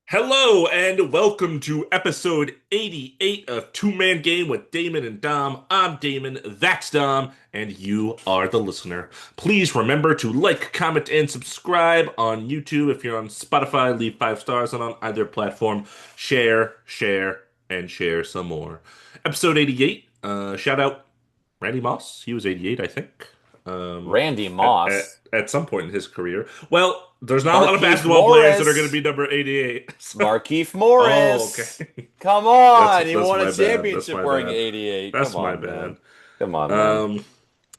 Hello and welcome to episode 88 of Two Man Game with Damon and Dom. I'm Damon, that's Dom, and you are the listener. Please remember to like, comment, and subscribe on YouTube. If you're on Spotify, leave 5 stars, and on either platform, share, and share some more. Episode 88, shout out Randy Moss. He was 88, I think. Um, Randy at, at, Moss, at some point in his career. Well, there's not a lot of Markeith basketball players that are going to Morris, be number 88. So, Markeith oh, Morris. okay. Come That's on, he that's won a my bad. That's championship my wearing bad. 88. That's Come my on, bad. man. Come on, man. Um,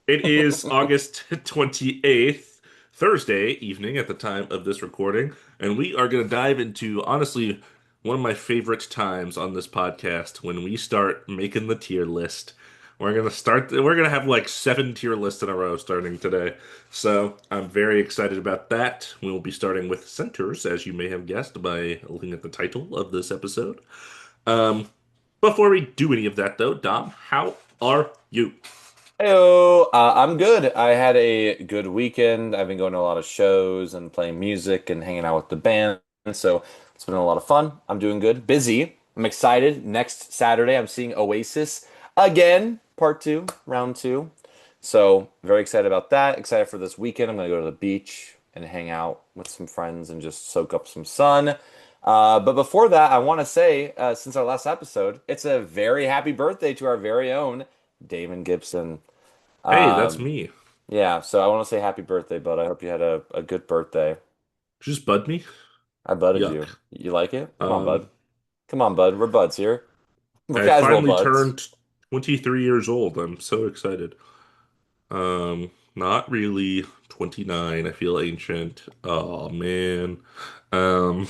it is August 28th, Thursday evening at the time of this recording, and we are going to dive into honestly one of my favorite times on this podcast when we start making the tier list. We're gonna have like 7 tier lists in a row starting today. So I'm very excited about that. We will be starting with centers, as you may have guessed by looking at the title of this episode. Um, before we do any of that though, Dom, how are you? Hello, I'm good. I had a good weekend. I've been going to a lot of shows and playing music and hanging out with the band. So it's been a lot of fun. I'm doing good. Busy. I'm excited. Next Saturday, I'm seeing Oasis again, part two, round two. So very excited about that. Excited for this weekend. I'm gonna go to the beach and hang out with some friends and just soak up some sun. But before that, I want to say, since our last episode, it's a very happy birthday to our very own Damon Gibson. Hey, that's Um, me. yeah, so I want to say happy birthday, bud. I hope you had a good birthday. Just bud me? I budded Yuck. you. You like it? Come on, bud. Um, Come on, bud. We're buds here. We're I casual finally buds. turned 23 years old. I'm so excited. Not really 29. I feel ancient. Oh man. Um,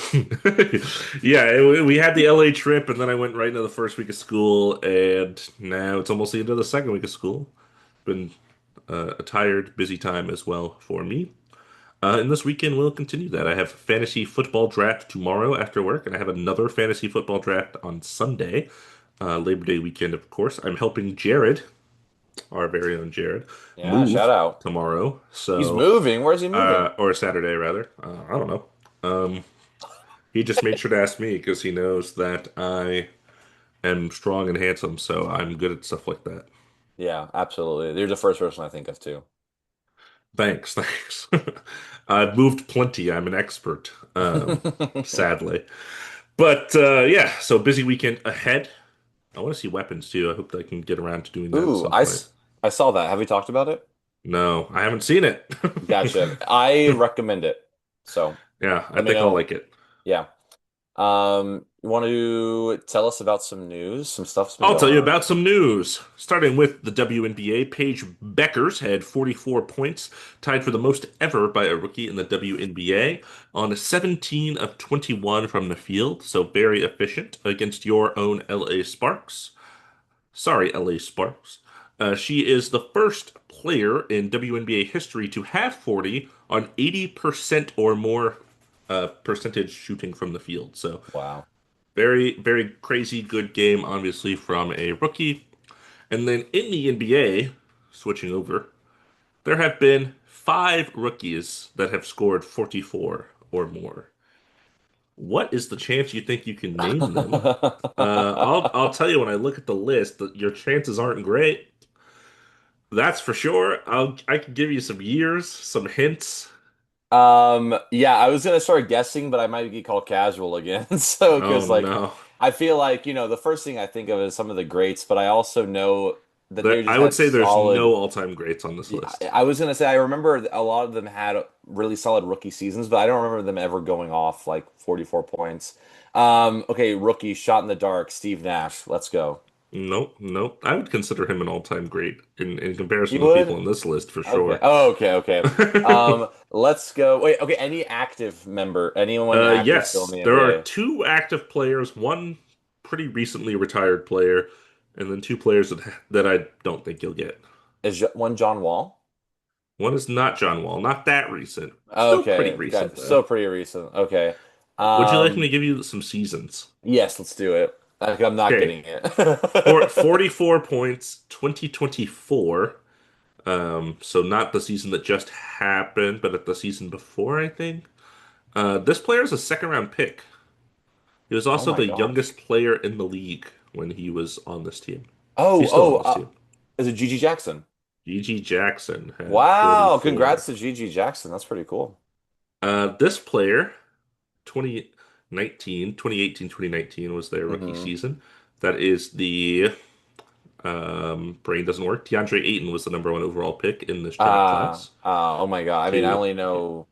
yeah, we had the LA trip, and then I went right into the first week of school, and now it's almost the end of the second week of school. Been a tired, busy time as well for me. And this weekend we'll continue that. I have fantasy football draft tomorrow after work, and I have another fantasy football draft on Sunday, Labor Day weekend, of course. I'm helping Jared, our very own Jared, Yeah, shout move out. tomorrow. He's So, moving. Where's he moving? or Saturday rather. I don't know. Um, he just made sure to ask me because he knows that I am strong and handsome, so I'm good at stuff like that. Yeah, absolutely. You're the first person I think of too. Thanks. I've moved plenty. I'm an expert, sadly. But yeah, so busy weekend ahead. I want to see weapons too. I hope that I can get around to doing that at Ooh, some point. I saw that. Have we talked about it? No, I haven't seen it. Gotcha. I recommend it. So Yeah, I let me think I'll know. like it. Yeah. You want to tell us about some news? Some stuff's been I'll tell going you on. about some news. Starting with the WNBA, Paige Bueckers had 44 points, tied for the most ever by a rookie in the WNBA, on 17 of 21 from the field, so very efficient against your own LA Sparks. Sorry, LA Sparks. She is the first player in WNBA history to have 40 on 80% or more percentage shooting from the field. So Wow. very crazy good game, obviously, from a rookie. And then in the NBA, switching over, there have been 5 rookies that have scored 44 or more. What is the chance you think you can name them? I'll tell you when I look at the list that your chances aren't great. That's for sure. I can give you some years, some hints. Yeah, I was gonna start guessing, but I might get called casual again. So, Oh because like, no. I feel like, the first thing I think of is some of the greats, but I also know that they just I would had say there's solid. no all-time greats on this Yeah, list. I was gonna say I remember a lot of them had really solid rookie seasons, but I don't remember them ever going off like 44 points. Okay, rookie shot in the dark, Steve Nash. Let's go. Nope. I would consider him an all-time great in comparison You to the people would? on this list for Okay. sure. Oh, okay. Let's go. Wait, okay, any active member, anyone active still in Yes, the there are NBA? 2 active players, one pretty recently retired player, and then 2 players that I don't think you'll get. One John Wall? One is not John Wall, not that recent. Still pretty Okay, recent got though. so pretty recent. Okay. Would you like me Um, to give you some seasons? yes, let's do it. I'm not Okay, getting it. 44 points, 2024. So not the season that just happened, but at the season before, I think. This player is a second round pick. He was Oh also my the gosh. youngest player in the league when he was on this team. Oh, He's still oh, on this team. is it Gigi Jackson? Gigi Jackson had Wow, congrats 44. to Gigi Jackson. That's pretty cool. This player, 2019, 2018, 2019 was their rookie Hmm. season. That is the brain doesn't work. DeAndre Ayton was the number one overall pick in this draft class. Oh my God. I mean, I To only know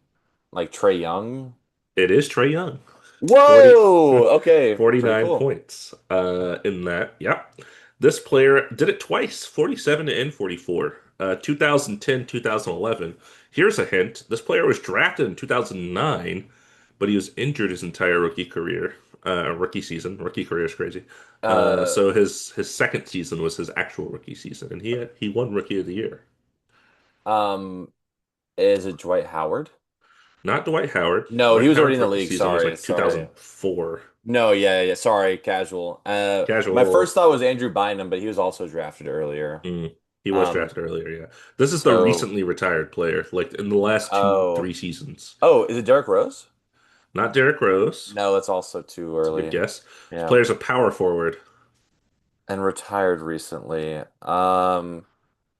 like Trey Young. It is Trey Young. 40, Whoa. Okay, pretty 49 cool. points in that. Yep. This player did it twice, 47 and 44. 2010, 2011. Here's a hint. This player was drafted in 2009, but he was injured his entire rookie career. Rookie season. Rookie career is crazy. Uh, So his second season was his actual rookie season, and he won Rookie of the Year. um, is it Dwight Howard? Not Dwight Howard. No, he Dwight was already in Howard's the rookie league. season was Sorry, like sorry. 2004. No, yeah, yeah. Sorry, casual. My first Casual. thought was Andrew Bynum, but he was also drafted earlier. Mm, he was Um, drafted earlier, yeah. This is the so, recently retired player, like in the last two, oh, three seasons. oh, is it Derrick Rose? Not Derrick Rose. No, that's also too It's a good early. guess. This Yeah, player's a power forward. and retired recently.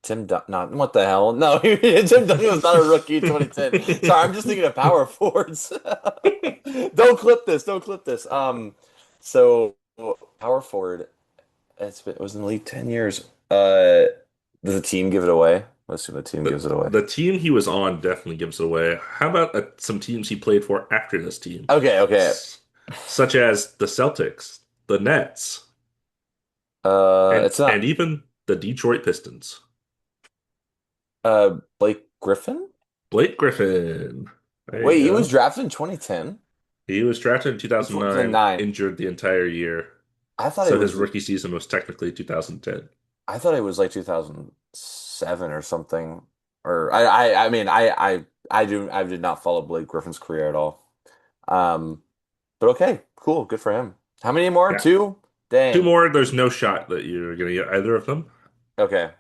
Tim Dun not what the hell? No, Tim Duncan was not a rookie in 2010. Sorry, I'm just thinking of power forwards. Don't clip this. Don't clip this. So power forward. It was in the league 10 years. Does the team give it away? I assume the team gives it away. The team he was on definitely gives it away. How about some teams he played for after this team? Okay, okay. S Such as the Celtics, the Nets, and It's not even the Detroit Pistons. Blake Griffin? Blake Griffin. There you Wait, he was go. drafted in 2010? He was drafted in 2009, 2009. injured the entire year. I thought it So his was rookie season was technically 2010. I thought it was like 2007 or something. Or I mean I did not follow Blake Griffin's career at all. Um, but okay, cool, good for him. How many more? Yeah. Two? Two Dang. more. There's no shot that you're going to get either of them. Okay.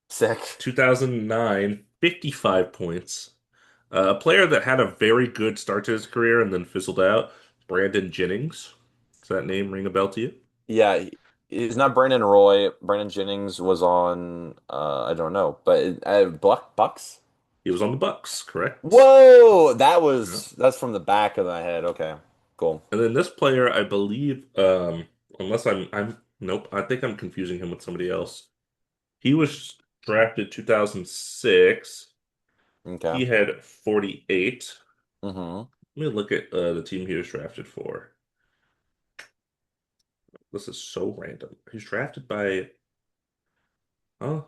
Sick. 2009, 55 points. A player that had a very good start to his career and then fizzled out. Brandon Jennings. Does that name ring a bell to you? Yeah, he's not Brandon Roy. Brandon Jennings was on I don't know, but Bucks? He was on the Bucks, correct? Whoa, Yeah. that's from the back of my head. Okay, cool. And then this player, I believe, unless I'm nope, I think I'm confusing him with somebody else. He was drafted 2006. Okay. He had 48. Mm-hmm. Let me look at the team he was drafted for. This is so random. He's drafted by, huh?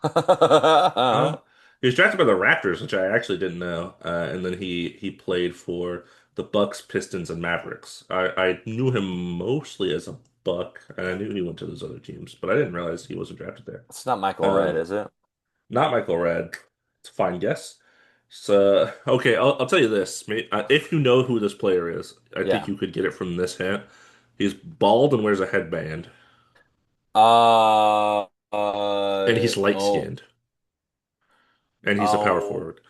Huh? He was drafted by the Raptors, which I actually didn't know. And then he played for the Bucks, Pistons, and Mavericks. I knew him mostly as a Buck, and I knew he went to those other teams, but I didn't realize he wasn't drafted there. It's not Michael Redd, Um, is it? Not Michael Redd. It's a fine guess. So, okay, I'll tell you this. If you know who this player is, I think Yeah. you could get it from this hint. He's bald and wears a headband, and he's Oh, light-skinned, and he's a power oh, forward.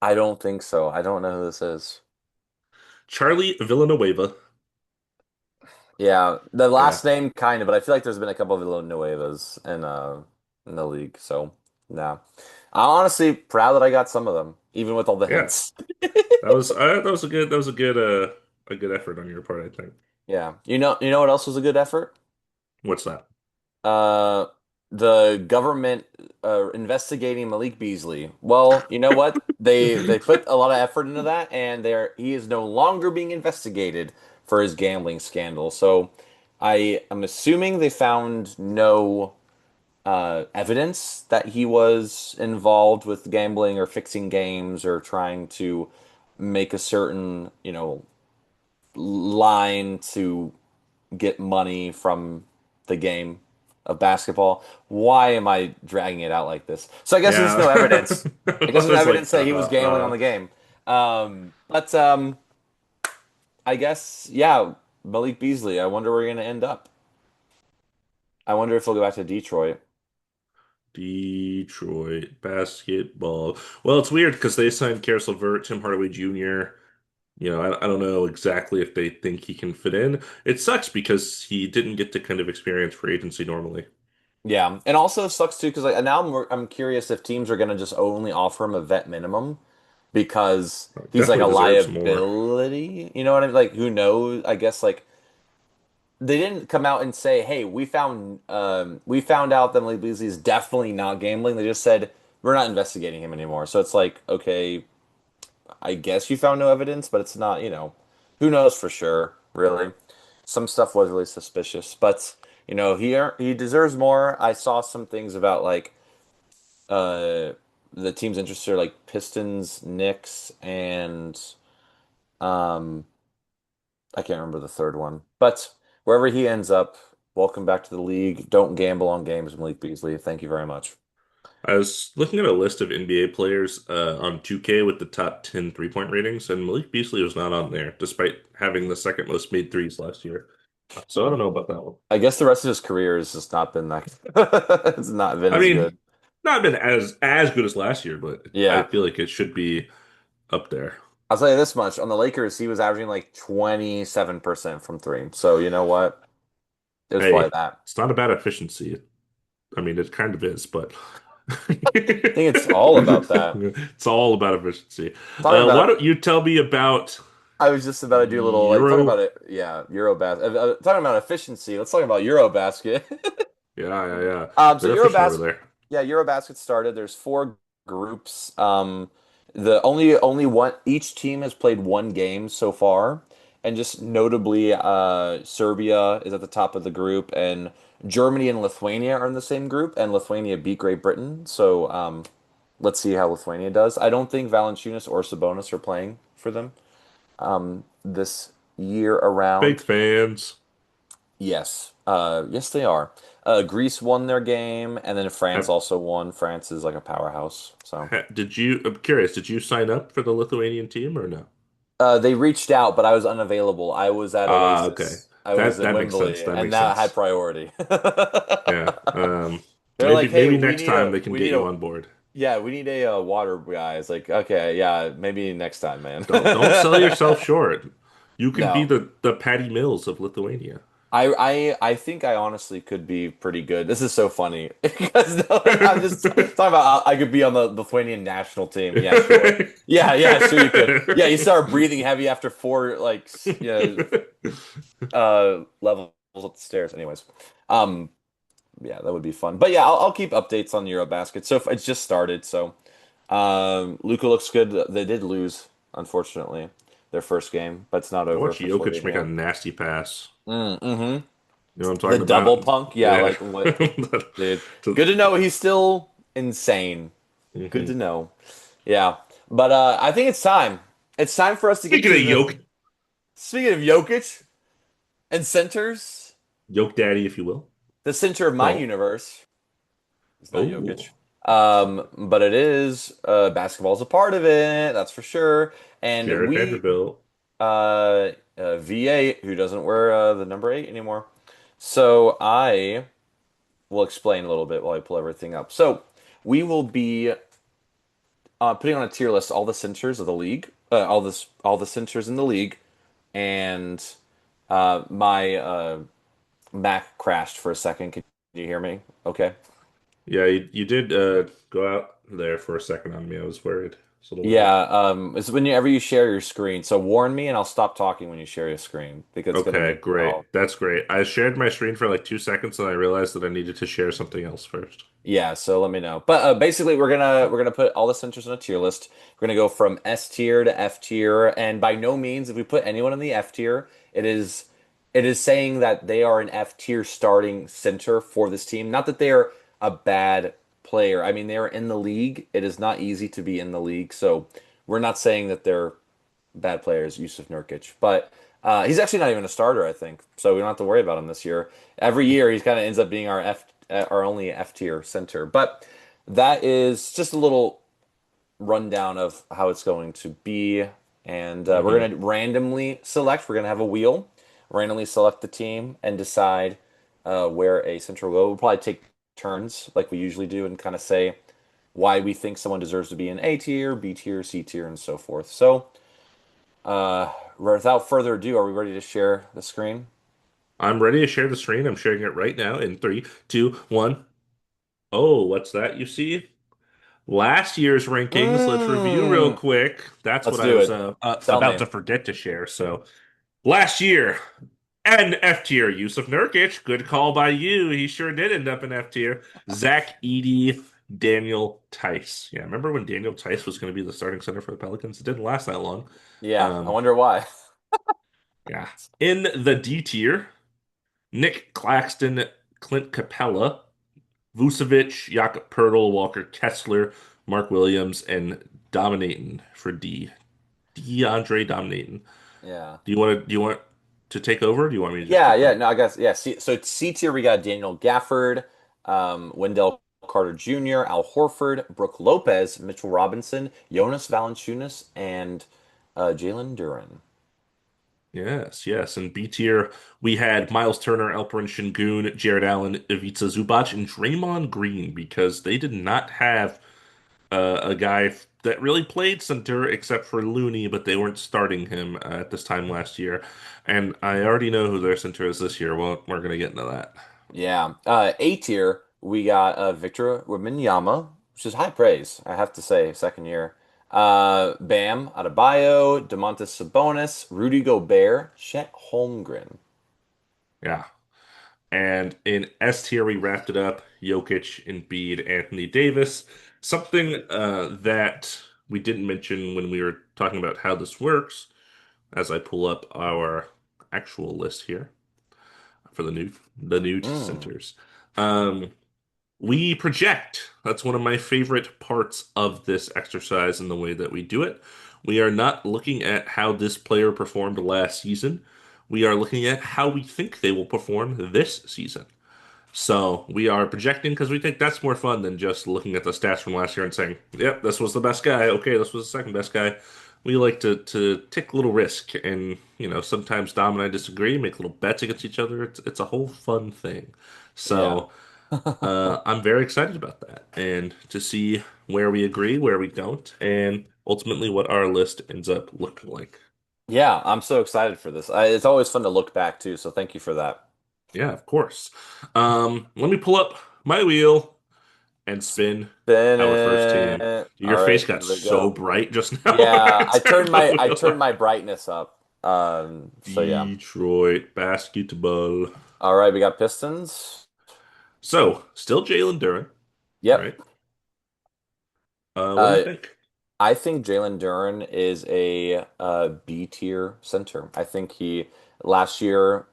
I don't think so. I don't know who this is. Charlie Villanueva. Yeah, the Yeah, last name kind of, but I feel like there's been a couple of Villanuevas in the league. So, nah. I'm honestly proud that I got some of them, even with all the yeah. hints. A good effort on your part, I think. Yeah. You know what else was a good effort? What's that? Uh, the government investigating Malik Beasley. Well, you know what? They put a lot of effort into that, and he is no longer being investigated for his gambling scandal. So I am assuming they found no evidence that he was involved with gambling or fixing games or trying to make a certain, line to get money from the game of basketball. Why am I dragging it out like this? So I guess there's no Yeah. evidence. I guess I there's was evidence like, that he was gambling on the game. But I guess yeah, Malik Beasley. I wonder where you're gonna end up. I wonder if he'll go back to Detroit. Detroit basketball. Well, it's weird because they signed Karis LeVert, Tim Hardaway Jr. I don't know exactly if they think he can fit in. It sucks because he didn't get to kind of experience free agency normally. Yeah, and also sucks too because like now I'm curious if teams are gonna just only offer him a vet minimum because he's like a Definitely deserves more. liability. You know what I mean? Like who knows? I guess like they didn't come out and say, "Hey, we found out that Malik Beasley is definitely not gambling." They just said we're not investigating him anymore. So it's like, okay, I guess you found no evidence, but it's not, who knows for sure, really. Some stuff was really suspicious, but he deserves more. I saw some things about like uh the teams interested are like Pistons, Knicks, and um I can't remember the third one. But wherever he ends up, welcome back to the league. Don't gamble on games, Malik Beasley. Thank you very much. I was looking at a list of NBA players on 2K with the top 10 3-point ratings, and Malik Beasley was not on there, despite having the second most made threes last year. So I don't know about that one. I guess the rest of his career has just not been that it's not been I as mean, good. not been as good as last year, but I Yeah. feel like it should be up there. I'll tell you this much. On the Lakers, he was averaging like 27% from three. So you know what? It was probably Hey, that. it's not about efficiency. I mean, it kind of is, but I think it's all about that. it's all about efficiency. Talking Why about, don't you tell me about I was just about to do a little like talk about Euro? it. Yeah, Eurobasket. Talking about efficiency. Let's talk about Eurobasket. Yeah, yeah, yeah. So They're efficient over Eurobasket, there. yeah, Eurobasket started. There's four groups. The only one each team has played one game so far, and just notably, Serbia is at the top of the group, and Germany and Lithuania are in the same group, and Lithuania beat Great Britain. So let's see how Lithuania does. I don't think Valanciunas or Sabonis are playing for them this year Fake around. fans. Yes, yes, they are. Greece won their game, and then France Have, also won. France is like a powerhouse. So did you? I'm curious. Did you sign up for the Lithuanian team or no? they reached out, but I was unavailable. I was at Ah, okay. Oasis. I was That in that makes sense. Wembley, That and makes that had sense. priority. Yeah. They're Maybe like, "Hey, maybe next time they can we get need you a, on board. yeah, we need a water guy." It's like, okay, yeah, maybe next time, man. Don't sell yourself short. You can be No. the Patty Mills of Lithuania. I think I honestly could be pretty good. This is so funny because no, I'm just talking about I could be on the Lithuanian national team. Yeah, sure. Yeah, sure you could. Yeah, you start breathing heavy after four like levels up the stairs. Anyways, um, yeah, that would be fun. But yeah, I'll keep updates on Eurobasket. So it's just started. So Luka looks good. They did lose, unfortunately, their first game, but it's not I over watched for Jokic make a Slovenia. nasty pass. Mm-hmm. You know what I'm The talking double about? punk, yeah, Yeah. like what, dude? To- Good to know he's still insane. Good to Mhm. know. Yeah, but I think it's time. It's time for us to get Speaking of to the. Yoke, Speaking of Jokic and centers, Yoke Daddy, if you will. the center of my Oh, universe is not Jokic. oh, But it is. Basketball's a part of it, that's for sure. And Jared we, Vanderbilt. V8, who doesn't wear the number 8 anymore. So I will explain a little bit while I pull everything up. So we will be putting on a tier list all the centers of the league, all the centers in the league, and my Mac crashed for a second. Can you hear me? Okay. Yeah, you did go out there for a second on me. I was worried. I was a little worried. Yeah, it's whenever you share your screen. So warn me, and I'll stop talking when you share your screen because it's gonna Okay, make me all. great. That's great. I shared my screen for like 2 seconds and I realized that I needed to share something else first. Yeah, so let me know. But basically, we're gonna put all the centers on a tier list. We're gonna go from S tier to F tier, and by no means, if we put anyone in the F tier, it is saying that they are an F tier starting center for this team. Not that they are a bad player. I mean, they are in the league. It is not easy to be in the league, so we're not saying that they're bad players, Yusuf Nurkic, but he's actually not even a starter, I think. So we don't have to worry about him this year. Every year, he kind of ends up being our only F tier center. But that is just a little rundown of how it's going to be, and we're Hmm. going to randomly select. We're going to have a wheel, randomly select the team, and decide where a center will go. We'll probably take turns like we usually do, and kind of say why we think someone deserves to be in A tier, B tier, C tier, and so forth. So. Without further ado, are we ready to share the screen? I'm ready to share the screen. I'm sharing it right now in three, two, one. Oh, what's that you see? Last year's rankings. Let's review real Mm, quick. That's let's what I do was it. Tell about me. to forget to share. So last year, and F tier, Yusuf Nurkic. Good call by you. He sure did end up in F tier. Zach Edey, Daniel Tice. Yeah, remember when Daniel Tice was going to be the starting center for the Pelicans? It didn't last that long. Yeah, I Um, wonder why. yeah. In the D tier, Nick Claxton, Clint Capella, Vucevic, Jakob Poeltl, Walker Kessler, Mark Williams, and Dominatin for D. DeAndre Dominatin. Yeah. Do you want to take over? Or do you want me to just Yeah, keep yeah. going? No, I guess yeah. So it's C tier, we got Daniel Gafford, Wendell Carter Jr., Al Horford, Brooke Lopez, Mitchell Robinson, Jonas Valanciunas, and Jalen Duren. Yes, yes. And B tier, we had Miles Turner, Alperen Şengün, Jared Allen, Ivica Zubac, and Draymond Green because they did not have a guy that really played center except for Looney, but they weren't starting him at this time last year. And I already know who their center is this year. Well, we're going to get into that. Yeah. A tier, we got Victor Wembanyama, which is high praise, I have to say, second year. Bam Adebayo, Domantas Sabonis, Rudy Gobert, Chet Holmgren. Yeah. And in S tier, we wrapped it up Jokic, Embiid, Anthony Davis. Something that we didn't mention when we were talking about how this works, as I pull up our actual list here for the new Mm. centers. Um, We project. That's one of my favorite parts of this exercise and the way that we do it. We are not looking at how this player performed last season. We are looking at how we think they will perform this season. So we are projecting because we think that's more fun than just looking at the stats from last year and saying, "Yep, this was the best guy. Okay, this was the second best guy." We like to take a little risk, and sometimes Dom and I disagree, make little bets against each other. It's a whole fun thing. Yeah. So. I'm very excited about that and to see where we agree, where we don't, and ultimately what our list ends up looking like. Yeah, I'm so excited for this. It's always fun to look back too, so thank you for that. Yeah, of course. Let me pull up my wheel and spin Spin our first team. it. Your All right, face got here we so go. bright just now when Yeah, I turned the I wheel turned on. my brightness up. So yeah. Detroit basketball. All right, we got Pistons. So, still Jalen Duren, Yep. right? What do you Uh, think? I think Jalen Duren is a B tier center. I think he last year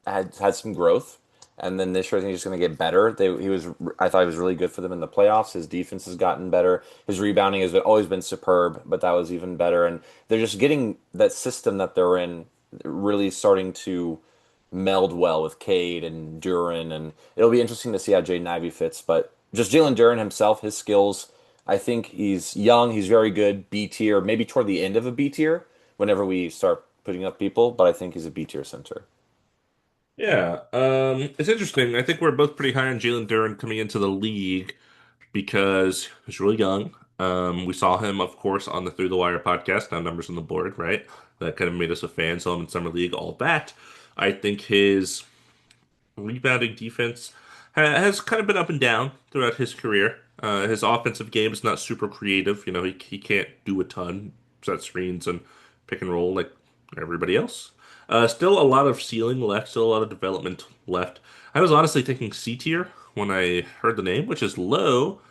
had some growth, and then this year I think he's just going to get better. I thought he was really good for them in the playoffs. His defense has gotten better. His rebounding has always been superb, but that was even better. And they're just getting that system that they're in really starting to meld well with Cade and Duren, and it'll be interesting to see how Jaden Ivey fits. But just Jalen Duren himself, his skills, I think he's young, he's very good, B tier, maybe toward the end of a B tier whenever we start putting up people, but I think he's a B tier center. Yeah, it's interesting. I think we're both pretty high on Jalen Duren coming into the league because he's really young. We saw him, of course, on the Through the Wire podcast, now Numbers on the Board, right? That kind of made us a fan, saw him in Summer League, all that. I think his rebounding defense has kind of been up and down throughout his career. His offensive game is not super creative. He can't do a ton, set screens and pick and roll like everybody else. Still a lot of ceiling left, still a lot of development left. I was honestly thinking C tier when I heard the name, which is low.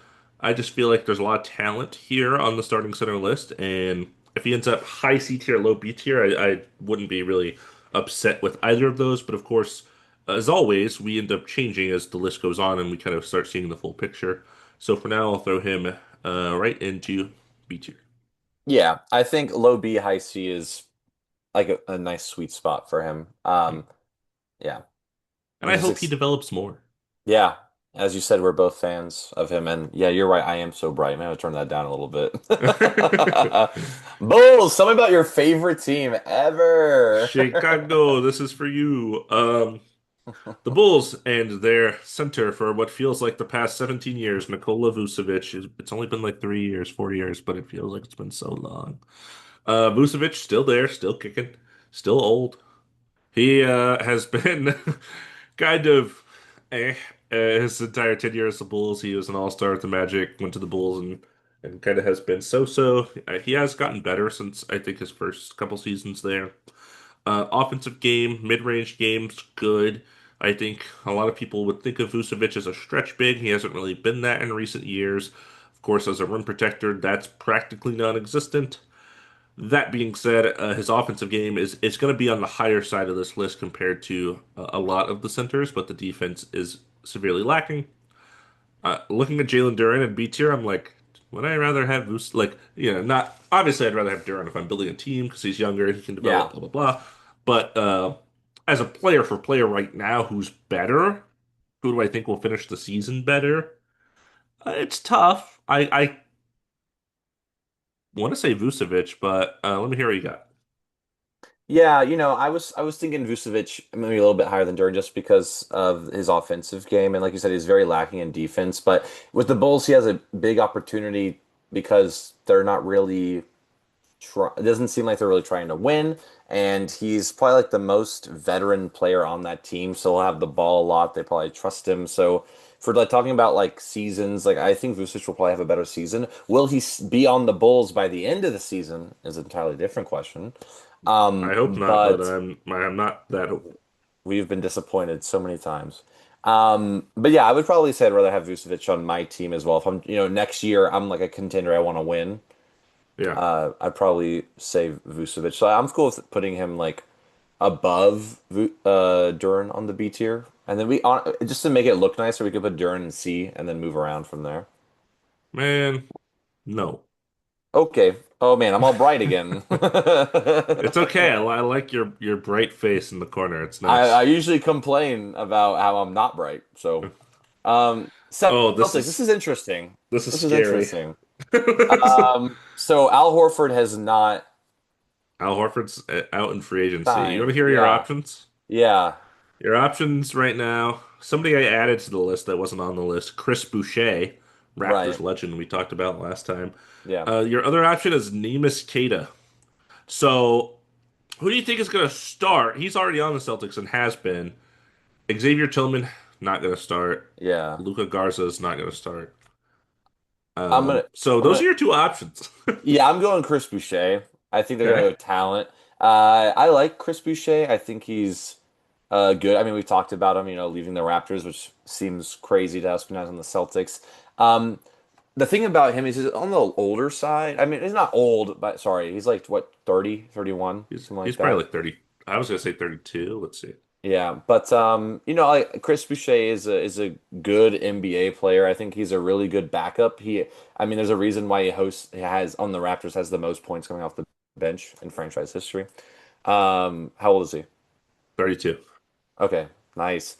I just feel like there's a lot of talent here on the starting center list, and if he ends up high C tier, low B tier, I wouldn't be really upset with either of those. But of course, as always, we end up changing as the list goes on and we kind of start seeing the full picture. So for now, I'll throw him right into B tier. Yeah, I think low B, high C is like a nice sweet spot for him. Yeah. Yeah, And I'm I just hope he ex develops more. yeah. As you said, we're both fans of him, and yeah, you're right. I am so bright. Maybe I'll turn that down a little bit. Bulls, tell me about your favorite team ever. Chicago, this is for you. The Bulls and their center for what feels like the past 17 years, Nikola Vucevic. It's only been like 3 years, 4 years, but it feels like it's been so long. Vucevic still there, still kicking, still old. He has been kind of his entire tenure as the Bulls. He was an all-star at the Magic, went to the Bulls, and kind of has been so-so. He has gotten better since I think his first couple seasons there. Offensive game, mid-range game's good. I think a lot of people would think of Vucevic as a stretch big. He hasn't really been that in recent years. Of course, as a rim protector, that's practically non-existent. That being said, his offensive game is it's going to be on the higher side of this list compared to a lot of the centers, but the defense is severely lacking. Looking at Jalen Duren and B tier, I'm like, would I rather have like not obviously I'd rather have Duren if I'm building a team because he's younger and he can develop Yeah. blah blah blah. But as a player for player right now, who's better? Who do I think will finish the season better? It's tough. I want to say Vucevic, but let me hear what you got. Yeah, I was thinking Vucevic maybe a little bit higher than Durant just because of his offensive game, and like you said, he's very lacking in defense. But with the Bulls, he has a big opportunity because they're not really it doesn't seem like they're really trying to win, and he's probably like the most veteran player on that team, so he'll have the ball a lot. They probably trust him. So for like talking about like seasons, like I think Vucevic will probably have a better season. Will he be on the Bulls by the end of the season is an entirely different question. I hope not, but But I'm not that hopeful. we've been disappointed so many times. But yeah, I would probably say I'd rather have Vucevic on my team as well. If I'm, next year I'm like a contender, I want to win. Yeah, I'd probably say Vucevic. So I'm cool with putting him like above Duran on the B tier, and then we on just to make it look nicer, we could put Duran in C and then move around from there. man, no. Okay. Oh man, I'm all bright again. It's okay. I like your bright face in the corner. It's I nice. usually complain about how I'm not bright. So, Oh, Celtics. This is interesting. this is This is scary. interesting. So Al Horford has not Al Horford's out in free agency. You want to signed. hear your Yeah. options? Yeah. Your options right now. Somebody I added to the list that wasn't on the list, Chris Boucher, Raptors Right. legend we talked about last time. Yeah. Your other option is Neemias Queta. So, who do you think is going to start? He's already on the Celtics and has been. Xavier Tillman, not going to start. Yeah. Luca Garza is not going to start. I'm gonna. So I'm those gonna. are your two options. Yeah, I'm going Chris Boucher. I think they're gonna Okay. go talent. I like Chris Boucher. I think he's good. I mean, we've talked about him, leaving the Raptors, which seems crazy to us when I was on the Celtics. Um, the thing about him is he's on the older side. I mean, he's not old, but sorry, he's like what, 30, 31, something He's like probably that. like 30. I was gonna say 32. Let's see. Yeah, but like Chris Boucher is a good NBA player. I think he's a really good backup. I mean, there's a reason why he has on the Raptors has the most points coming off the bench in franchise history. How old is he? 32. Okay, nice.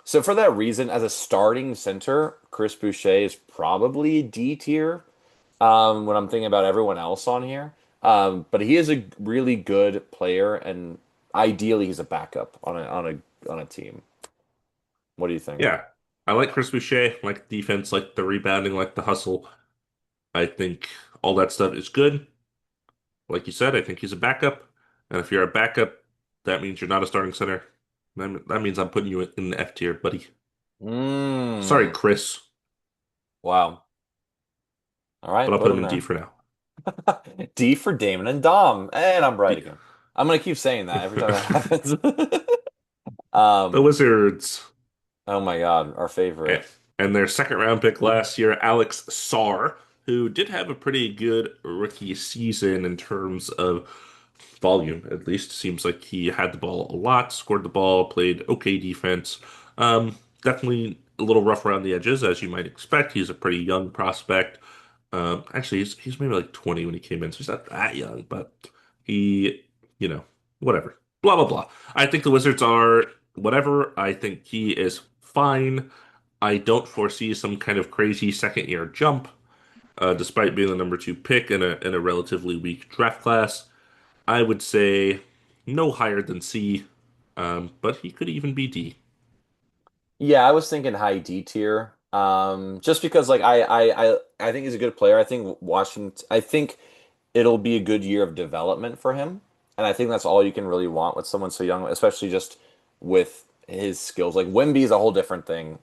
So for that reason, as a starting center, Chris Boucher is probably D tier. When I'm thinking about everyone else on here. But he is a really good player, and ideally he's a backup on a team. What do you think? Yeah. I like Chris Boucher, like the defense, like the rebounding, like the hustle. I think all that stuff is good. Like you said, I think he's a backup. And if you're a backup, that means you're not a starting center. That means I'm putting you in the F tier, buddy. Sorry, Mm, Chris, wow. All but right, I'll put put him him in D there. for now. D for Damon and Dom, and I'm right D- again. I'm gonna keep saying that every time that happens. The Um, Wizards oh my God, our and favorite. their second round pick last year, Alex Sarr, who did have a pretty good rookie season in terms of volume, at least. Seems like he had the ball a lot, scored the ball, played okay defense. Definitely a little rough around the edges, as you might expect. He's a pretty young prospect. Actually, he's maybe like 20 when he came in, so he's not that young, but he, you know, whatever. Blah, blah, blah. I think the Wizards are whatever. I think he is fine. I don't foresee some kind of crazy second year jump, despite being the number two pick in a relatively weak draft class. I would say no higher than C, but he could even be D. Yeah, I was thinking high D tier. Just because like I think he's a good player. I think Washington. I think. it'll be a good year of development for him. And I think that's all you can really want with someone so young, especially just with his skills. Like Wemby is a whole different thing.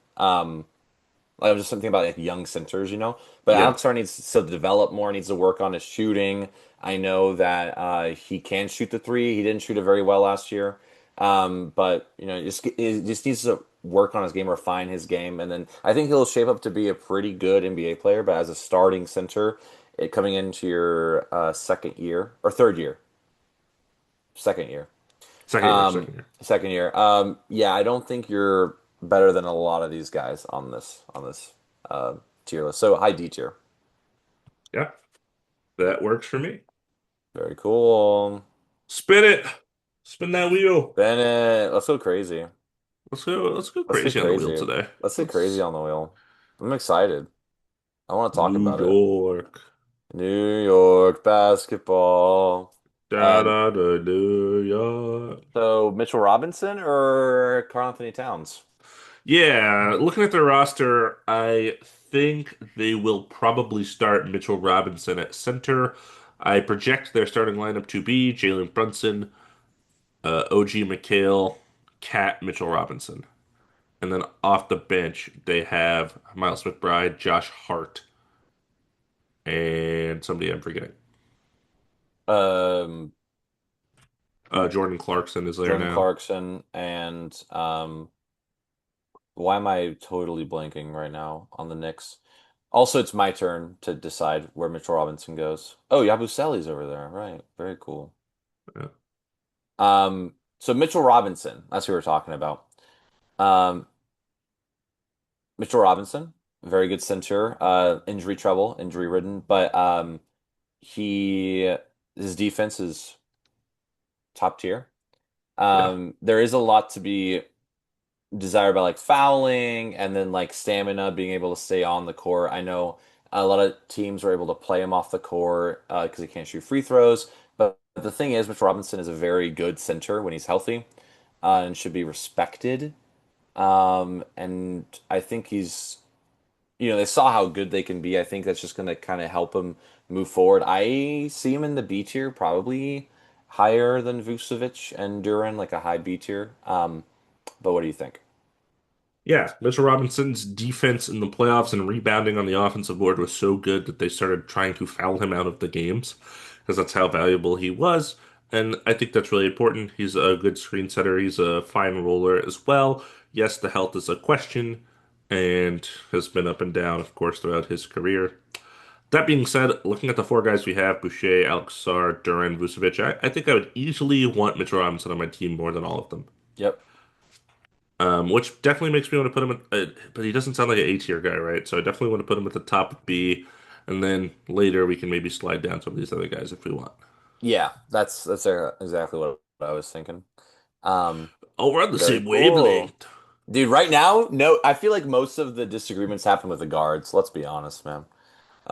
Like, I was just thinking about like young centers, you know. But Yeah. Alex Sar needs to develop more, needs to work on his shooting. I know that he can shoot the three. He didn't shoot it very well last year. But you know, he just needs to work on his game, refine his game, and then I think he'll shape up to be a pretty good NBA player. But as a starting center, coming into your second year or third year, second year, Second year, second year. second year, yeah, I don't think you're better than a lot of these guys on this tier list. So high D tier, Yeah, that works for me. very cool. Spin it. Spin that wheel. Bennett, let's go crazy. Let's go Let's get crazy on the wheel crazy. today. Let's get crazy Let's on the wheel. I'm excited. I want to talk New about it. York. New York basketball. Da Um, da da New York. so Mitchell Robinson or Karl Anthony Towns? Yeah, looking at their roster, I think they will probably start Mitchell Robinson at center. I project their starting lineup to be Jalen Brunson, OG McHale, Cat, Mitchell Robinson. And then off the bench, they have Miles McBride, Josh Hart, and somebody I'm forgetting. Um, Jordan Clarkson is there Jordan now. Clarkson and why am I totally blanking right now on the Knicks? Also, it's my turn to decide where Mitchell Robinson goes. Oh, Yabusele's over there. Right. Very cool. Yeah, So Mitchell Robinson, that's who we're talking about. Um, Mitchell Robinson, very good center, injury trouble, injury ridden, but he his defense is top tier. yeah, There is a lot to be desired by like fouling and then like stamina, being able to stay on the court. I know a lot of teams are able to play him off the court because he can't shoot free throws. But the thing is, Mitchell Robinson is a very good center when he's healthy and should be respected. And I think he's, you know, they saw how good they can be. I think that's just going to kind of help him move forward. I see him in the B tier, probably higher than Vucevic and Duran, like a high B tier. But what do you think? yeah. Mitchell Robinson's defense in the playoffs and rebounding on the offensive board was so good that they started trying to foul him out of the games because that's how valuable he was. And I think that's really important. He's a good screen setter. He's a fine roller as well. Yes, the health is a question and has been up and down, of course, throughout his career. That being said, looking at the four guys we have, Boucher, Alexar, Duran, Vucevic, I think I would easily want Mitchell Robinson on my team more than all of them. Yep. Which definitely makes me want to put him at, but he doesn't sound like an A tier guy, right? So I definitely want to put him at the top of B, and then later we can maybe slide down some of these other guys if we want. Yeah, that's exactly what I was thinking. Oh, we're on the Very same cool. wavelength. Dude, right now, no, I feel like most of the disagreements happen with the guards. Let's be honest, man.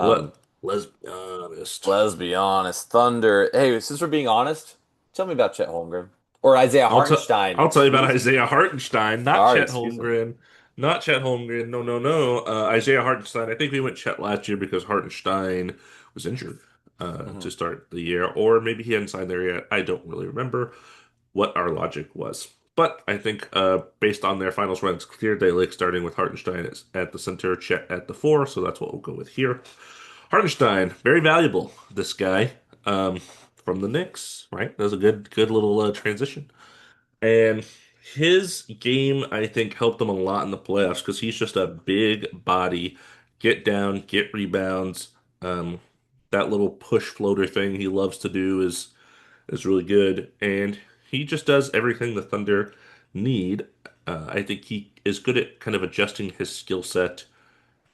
Let Um, let's be honest. let's be honest. Thunder. Hey, since we're being honest, tell me about Chet Holmgren or Isaiah I'll tell Hartenstein. I'll tell you about Excuse me. Isaiah Hartenstein, not Sorry, Chet excuse me. Holmgren, not Chet Holmgren. No, no, no. Isaiah Hartenstein. I think we went Chet last year because Hartenstein was injured Hmm. to start the year, or maybe he hadn't signed there yet. I don't really remember what our logic was. But I think based on their finals run, it's clear they like starting with Hartenstein at the center, Chet at the four, so that's what we'll go with here. Hartenstein, very valuable. This guy um, from the Knicks, right? That was a good little transition. And his game, I think, helped them a lot in the playoffs because he's just a big body, get down, get rebounds. Um, that little push floater thing he loves to do is really good, and he just does everything the Thunder need. I think he is good at kind of adjusting his skill set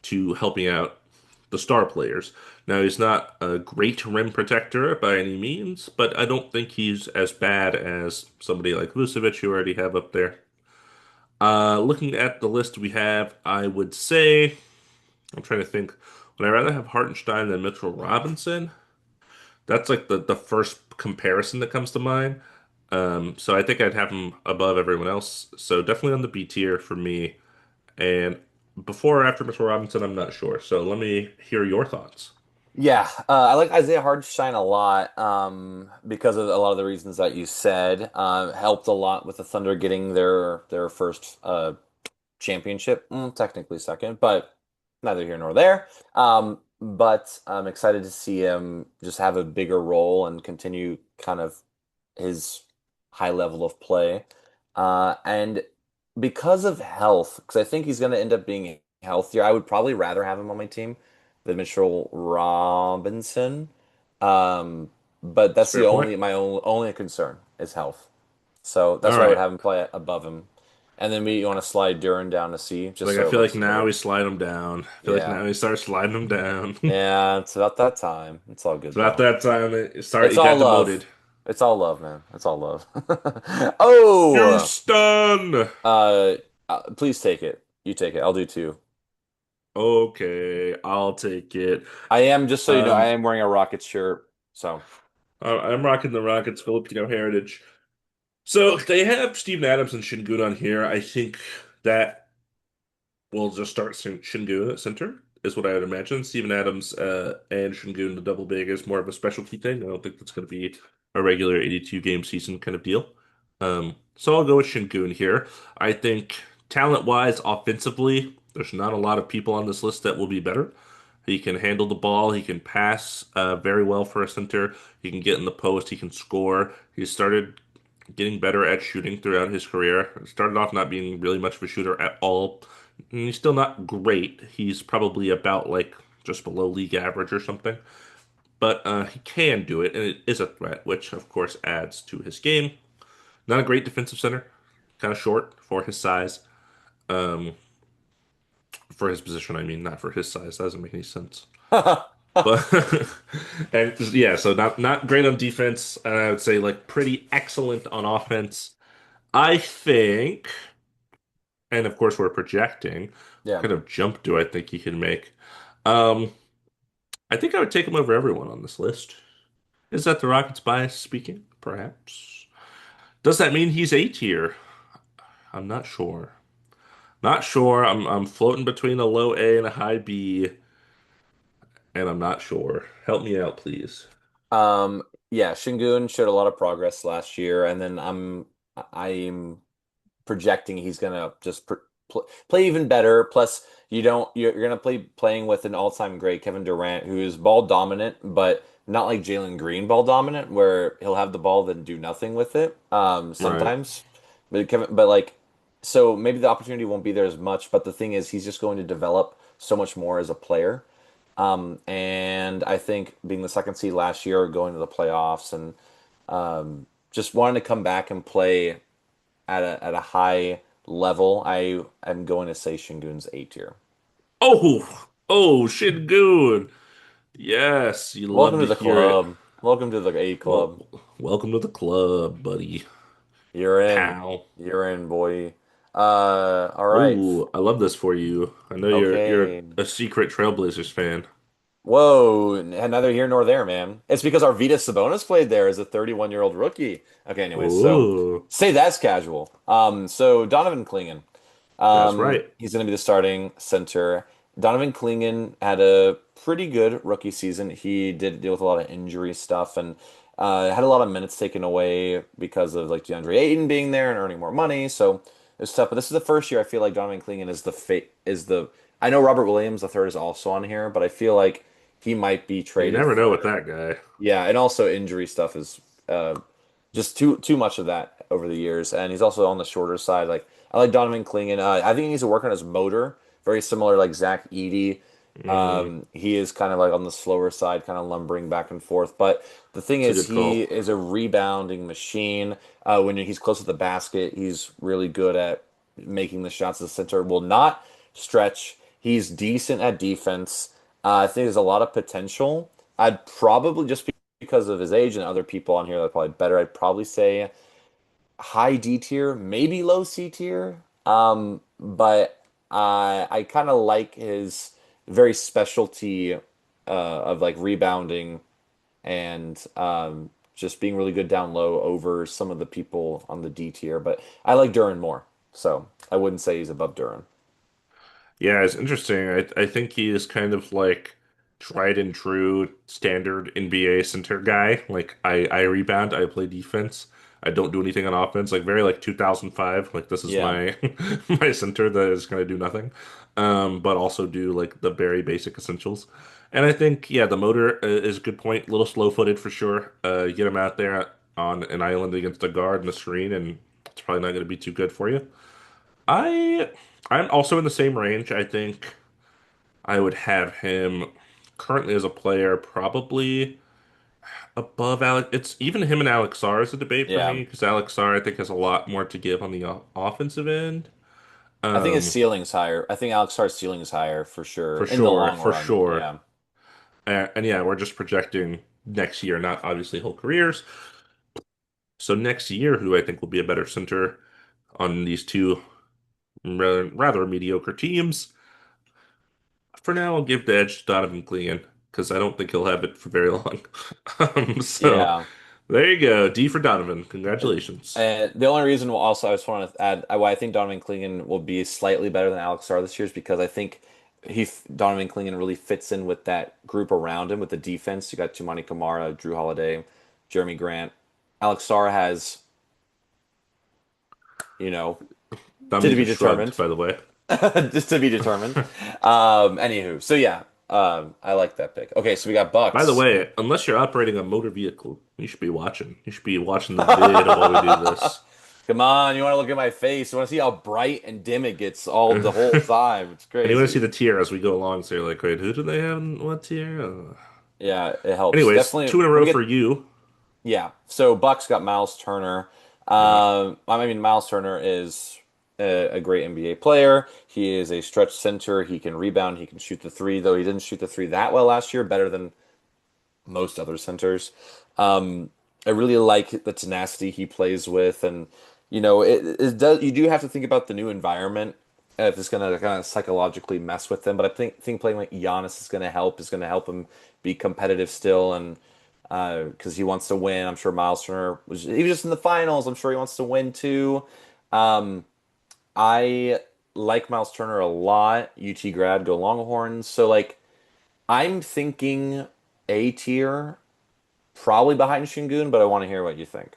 to helping out the star players. Now, he's not a great rim protector by any means, but I don't think he's as bad as somebody like Vucevic, who already have up there. Looking at the list we have, I would say, I'm trying to think, would I rather have Hartenstein than Mitchell Robinson? That's like the first comparison that comes to mind. So I think I'd have him above everyone else. So definitely on the B tier for me. And before or after Mitchell Robinson, I'm not sure. So let me hear your thoughts. Yeah, I like Isaiah Hartenstein a lot because of a lot of the reasons that you said. Helped a lot with the Thunder getting their first championship, technically second, but neither here nor there. But I'm excited to see him just have a bigger role and continue kind of his high level of play. And because of health, because I think he's going to end up being healthier, I would probably rather have him on my team than Mitchell Robinson. Um, but It's a that's fair the point. only concern is health. So All that's why I would right. have him play above him. And then we want to slide Duran down to C, just Like I so feel like everyone's now covered. we slide them down. I feel like Yeah. now we start sliding them down. Yeah, it's about that time. It's all It's good about though. that time that It's you all got love. demoted. It's all love, man. It's all love. Oh, Houston. uh, please take it. You take it. I'll do two. Okay, I'll take it. I am, just so you know, I Um, am wearing a Rockets shirt. So, I'm rocking the Rockets Filipino heritage. So they have Steven Adams and Shingun on here. I think that we'll just start Shingun at center, is what I would imagine. Steven Adams and Shingun, the double big, is more of a specialty thing. I don't think that's going to be a regular 82 game season kind of deal. So I'll go with Shingun here. I think talent-wise, offensively, there's not a lot of people on this list that will be better. He can handle the ball. He can pass very well for a center. He can get in the post. He can score. He started getting better at shooting throughout his career. Started off not being really much of a shooter at all. And he's still not great. He's probably about like just below league average or something. But he can do it, and it is a threat, which of course adds to his game. Not a great defensive center, kind of short for his size. Um, for his position, I mean, not for his size. That doesn't make any sense. But and yeah, so not great on defense, and I would say like pretty excellent on offense. I think, and of course we're projecting. What yeah. kind of jump do I think he can make? Um, I think I would take him over everyone on this list. Is that the Rockets bias speaking? Perhaps. Does that mean he's A tier? I'm not sure. Not sure. I'm floating between a low A and a high B, and I'm not sure. Help me out, please. Um, yeah, Shingun showed a lot of progress last year, and then I'm projecting he's gonna just play even better. Plus, you're gonna playing with an all-time great Kevin Durant, who is ball dominant, but not like Jalen Green ball dominant, where he'll have the ball then do nothing with it. Right. Sometimes, but like, so maybe the opportunity won't be there as much. But the thing is, he's just going to develop so much more as a player. And I think being the second seed last year, going to the playoffs, and just wanting to come back and play at a high level, I am going to say Shingun's A tier. Oh, Shingun. Yes, you love Welcome to to the hear it. club. Welcome to the A Well, club. welcome to the club, buddy. You're in. Pal. You're in, boy. All right. Oh, I love this for you. I know you're Okay. a secret Trailblazers fan. Whoa, neither here nor there, man. It's because Arvydas Sabonis played there as a 31-year-old rookie. Okay, anyways, so Oh, say that's casual. So Donovan Clingan. that's right. He's going to be the starting center. Donovan Clingan had a pretty good rookie season. He did deal with a lot of injury stuff and had a lot of minutes taken away because of like DeAndre Ayton being there and earning more money. So it was tough. But this is the first year I feel like Donovan Clingan is the. I know Robert Williams the third is also on here, but I feel like he might be You traded never know with for. that guy. Yeah, and also injury stuff is just too much of that over the years, and he's also on the shorter side. Like I like Donovan Clingan. I think he needs to work on his motor, very similar like Zach Edey. Mm, He is kind of like on the slower side, kind of lumbering back and forth. But the thing it's a is, good he call. is a rebounding machine. When he's close to the basket, he's really good at making the shots. The center will not stretch. He's decent at defense. I think there's a lot of potential. I'd probably just because of his age and other people on here that are probably better. I'd probably say high D tier, maybe low C tier. But I kind of like his very specialty of like rebounding and just being really good down low over some of the people on the D tier. But I like Duran more, so I wouldn't say he's above Duran. Yeah, it's interesting. I think he is kind of like tried and true standard NBA center guy. Like I rebound, I play defense. I don't do anything on offense. Like very like 2005. Like this is Yeah. my my center that is going to do nothing, but also do like the very basic essentials. And I think yeah, the motor is a good point. A little slow-footed for sure. Get him out there on an island against a guard and a screen, and it's probably not going to be too good for you. I I'm also in the same range. I think I would have him currently as a player probably above Alex. It's even him and Alex Sarr is a debate for Yeah. me because Alex Sarr I think has a lot more to give on the offensive end. I think his Um, ceiling's higher. I think Alex Sarr's ceiling is higher for sure for in the sure, long for run. sure. Yeah. And yeah, we're just projecting next year, not obviously whole careers. So next year, who I think will be a better center on these two rather mediocre teams. For now, I'll give the edge to Donovan Clegan because I don't think he'll have it for very long. So Yeah. there you go. D for Donovan. Congratulations. And the only reason also I just want to add why I think Donovan Clingan will be slightly better than Alex Sarr this year is because I think Donovan Clingan really fits in with that group around him with the defense. You got Tumani Kamara, Drew Holiday, Jeremy Grant. Alex Sarr has, you know, to Dominic be just shrugged, determined. by the way. Just to be determined. Anywho, so yeah, I like that pick. Okay, so we got By the Bucks. way, unless you're operating a motor vehicle, you should be watching. You should be watching the vid while we do this. Come on, you want to look at my face? You want to see how bright and dim it gets all And the whole time? It's you want to see crazy. the tier as we go along, so you're like, wait, who do they have in what tier? Yeah, it helps. Anyways, Definitely, two in a we'll row for get. you. Yeah, so Bucks got Miles Turner. Yeah. I mean, Miles Turner is a great NBA player. He is a stretch center. He can rebound. He can shoot the three, though he didn't shoot the three that well last year. Better than most other centers. Um, I really like the tenacity he plays with, and it does. You do have to think about the new environment if it's going to kind of psychologically mess with them. But I think playing like Giannis is going to help. Is going to help him be competitive still, and because he wants to win. I'm sure Miles Turner he was just in the finals. I'm sure he wants to win too. Um, I like Miles Turner a lot. UT grad, go Longhorns. So like I'm thinking A tier. Probably behind Shingun, but I want to hear what you think.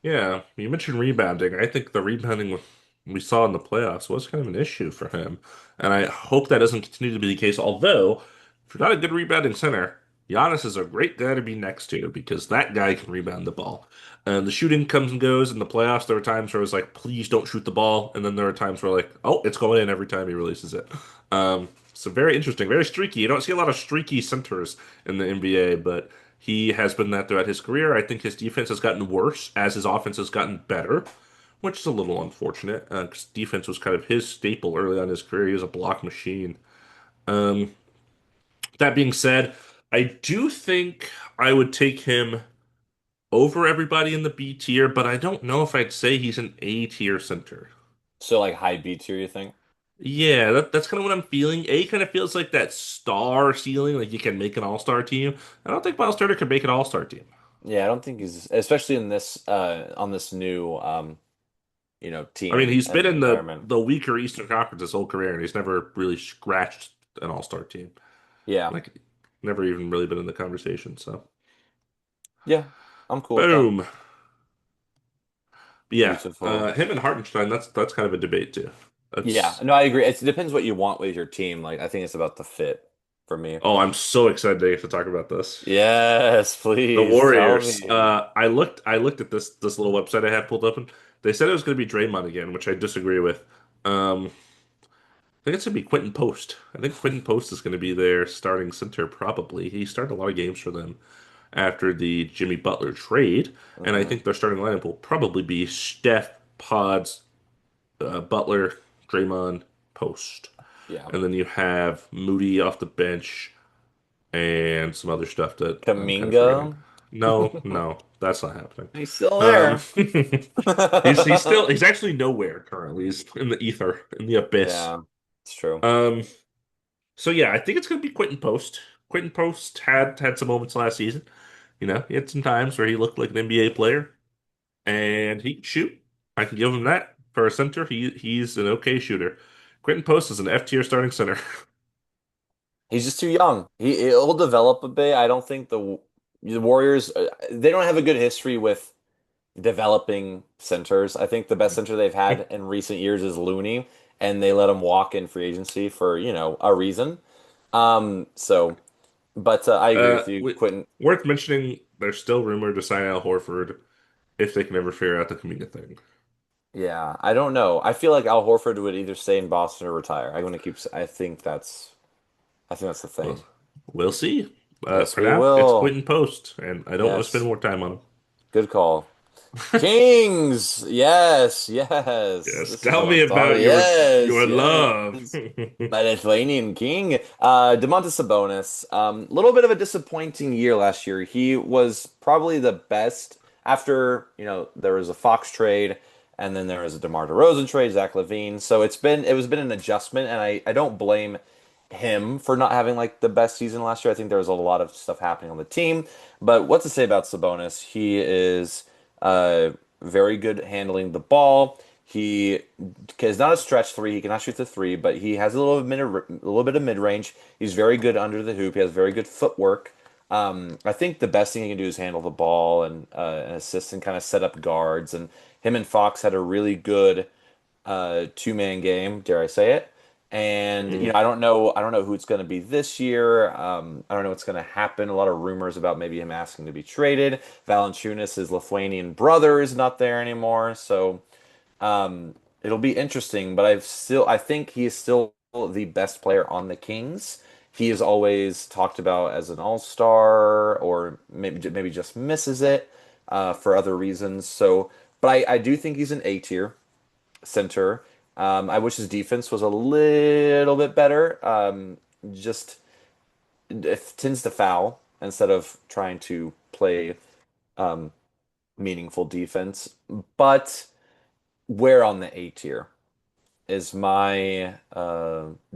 Yeah, you mentioned rebounding. I think the rebounding we saw in the playoffs was kind of an issue for him. And I hope that doesn't continue to be the case. Although, if you're not a good rebounding center, Giannis is a great guy to be next to because that guy can rebound the ball. And the shooting comes and goes in the playoffs. There were times where I was like, please don't shoot the ball. And then there are times where like, oh, it's going in every time he releases it. So very interesting, very streaky. You don't see a lot of streaky centers in the NBA, but he has been that throughout his career. I think his defense has gotten worse as his offense has gotten better, which is a little unfortunate because defense was kind of his staple early on in his career. He was a block machine. Um, that being said, I do think I would take him over everybody in the B tier, but I don't know if I'd say he's an A tier center. So like high B tier, you think? Yeah, that's kind of what I'm feeling. A kind of feels like that star ceiling, like you can make an all-star team. I don't think Miles Turner could make an all-star team. Yeah, I don't think he's especially in this on this new I mean, team he's been and in the environment. the weaker Eastern Conference his whole career, and he's never really scratched an all-star team. Yeah. Like, never even really been in the conversation. So, Yeah. I'm cool with that. boom. But yeah, Beautiful. him and Hartenstein. That's kind of a debate too. Yeah. That's No, I agree. It depends what you want with your team. Like I think it's about the fit for me. oh, I'm so excited to get to talk about this. Yes, The please tell Warriors. me. I looked at this little website I have pulled open. They said it was going to be Draymond again, which I disagree with. I think it's going to be Quentin Post. I think Quentin Post is going to be their starting center probably. He started a lot of games for them after the Jimmy Butler trade, and I Hmm. think their starting lineup will probably be Steph, Pods, Butler, Draymond, Post, Yeah. and then you have Moody off the bench and some other stuff that I'm kind of Kaminga. forgetting. No, no, that's not happening. He's still Um, there. he's actually nowhere currently. He's in the ether, in the abyss. Yeah, it's true. Um, so yeah, I think it's going to be Quentin Post. Quentin Post had some moments last season. You know, he had some times where he looked like an NBA player, and he can shoot. I can give him that for a center. He's an okay shooter. Quentin Post is an F tier starting center. He's just too young. He'll develop a bit. I don't think the Warriors they don't have a good history with developing centers. I think the best center they've had in recent years is Looney, and they let him walk in free agency for, a reason. So, but I agree with you, We, Quentin. worth mentioning, they're still rumored to sign Al Horford if they can ever figure out the Kaminga thing. Yeah, I don't know. I feel like Al Horford would either stay in Boston or retire. I'm gonna keep. I think that's the Well, thing. we'll see. Yes, For we now, it's will. Quentin Post, and I don't want to spend Yes, more time on him. good call. Kings. Yes, yes. Yes, This is tell what me I'm talking. about Yes, your love. yes. My Lithuanian king, Domantas Sabonis. Little bit of a disappointing year last year. He was probably the best after, there was a Fox trade and then there was a DeMar DeRozan trade, Zach LaVine. So it was been an adjustment, and I don't blame him for not having like the best season last year. I think there was a lot of stuff happening on the team. But what to say about Sabonis? He is very good handling the ball. He is not a stretch three. He cannot shoot the three, but he has a little bit of mid range. He's very good under the hoop. He has very good footwork. I think the best thing he can do is handle the ball and assist and kind of set up guards. And him and Fox had a really good two-man game, dare I say it. And Mm. I don't know who it's going to be this year. I don't know what's going to happen. A lot of rumors about maybe him asking to be traded. Valanciunas, his Lithuanian brother, is not there anymore, so it'll be interesting. But I think he is still the best player on the Kings. He is always talked about as an all-star, or maybe just misses it for other reasons. So, but I do think he's an A tier center. I wish his defense was a little bit better. Just it tends to foul instead of trying to play um, meaningful defense. But where on the A tier is my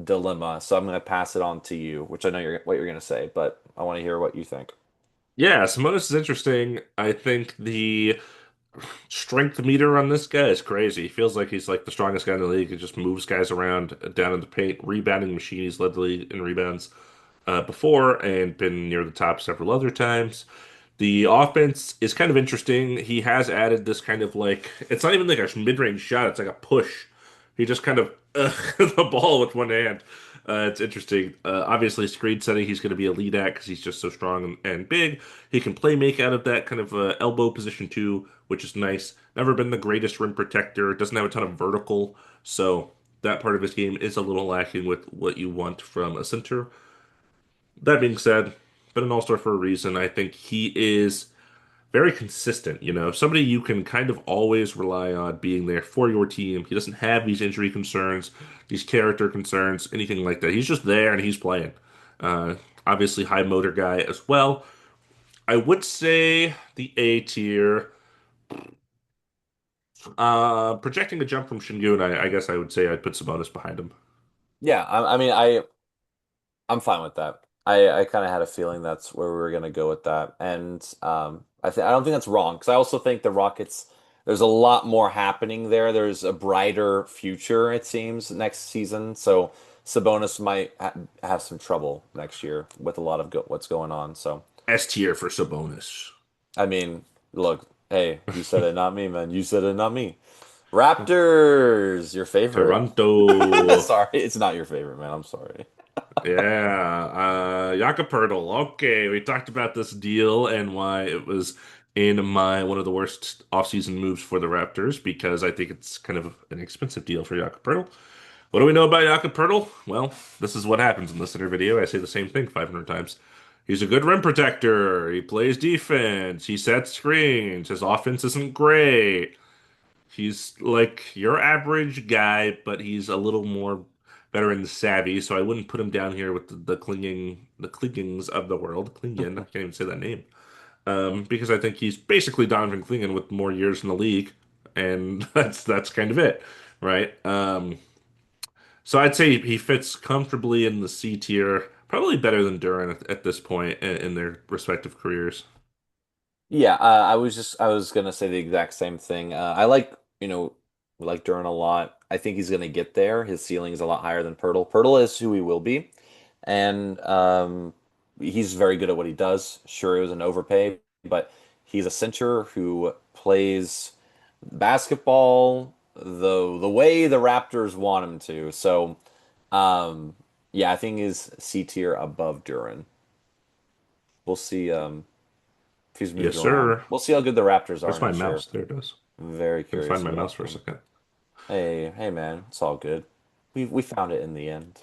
dilemma. So I'm going to pass it on to you, which I know what you're going to say, but I want to hear what you think. Yeah, Simonis is interesting. I think the strength meter on this guy is crazy. He feels like he's like the strongest guy in the league. He just moves guys around down in the paint, rebounding machine. He's led the league in rebounds before and been near the top several other times. The offense is kind of interesting. He has added this kind of like it's not even like a mid-range shot, it's like a push. He just kind of the ball with one hand. It's interesting. Obviously, screen setting, he's going to be a lead at because he's just so strong and big. He can play make out of that kind of elbow position too, which is nice. Never been the greatest rim protector. Doesn't have a ton of vertical, so that part of his game is a little lacking with what you want from a center. That being said, been an all-star for a reason. I think he is very consistent, somebody you can kind of always rely on being there for your team. He doesn't have these injury concerns, these character concerns, anything like that. He's just there and he's playing. Uh, Obviously, high motor guy as well. I would say the A tier. Projecting a jump from Shingun, I guess I would say I'd put Sabonis behind him. Yeah, I mean, I'm fine with that. I kind of had a feeling that's where we were gonna go with that, and I don't think that's wrong because I also think the Rockets. There's a lot more happening there. There's a brighter future, it seems, next season. So Sabonis might have some trouble next year with a lot of what's going on. So S tier for Sabonis. I mean, look, hey, you said it, not me, man. You said it, not me. Raptors, your favorite. Toronto. Sorry, it's not your favorite, man. I'm sorry. Yeah, Jakob Poeltl. Okay, we talked about this deal and why it was in my one of the worst offseason moves for the Raptors because I think it's kind of an expensive deal for Jakob Poeltl. What do we know about Jakob Poeltl? Well, this is what happens in this inner video. I say the same thing 500 times. He's a good rim protector. He plays defense. He sets screens. His offense isn't great. He's like your average guy, but he's a little more veteran savvy, so I wouldn't put him down here with the Klingons of the world. Klingon, I can't even say that name. Because I think he's basically Donovan Klingon with more years in the league, and that's kind of it, right? So I'd say he fits comfortably in the C tier, probably better than Duran at this point in their respective careers. Yeah, I was gonna say the exact same thing. I like Duran a lot. I think he's gonna get there. His ceiling is a lot higher than Pirtle. Pirtle is who he will be. and he's very good at what he does. Sure, it was an overpay, but he's a center who plays basketball the way the Raptors want him to. So, um, yeah, I think he's C tier above Duran. We'll see if he's moved Yes, around. sir. We'll see how good the Raptors are Where's my next year. mouse? There it is. Very Couldn't find curious my mouse about for a him. second. Hey, man, it's all good. We found it in the end.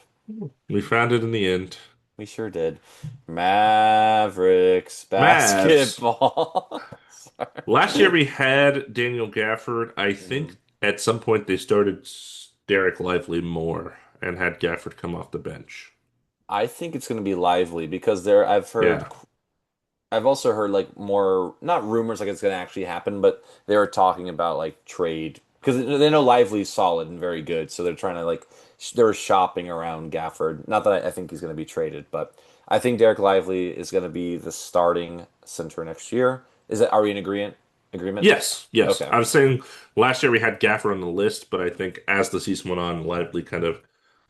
We found it in the end. We sure did. Mavericks Mavs. basketball. Last year Sorry. we had Daniel Gafford. I think Mhm. at some point they started Derek Lively more and had Gafford come off the bench. I think it's going to be lively because there Yeah. I've also heard like more not rumors like it's going to actually happen, but they were talking about like trade because they know Lively's solid and very good, so they're trying to like they're shopping around Gafford. Not that I think he's going to be traded, but I think Derek Lively is going to be the starting center next year. Is it? Are we in agreement? Yes, yes. Okay. I was saying last year we had Gafford on the list, but I think as the season went on, Lively kind of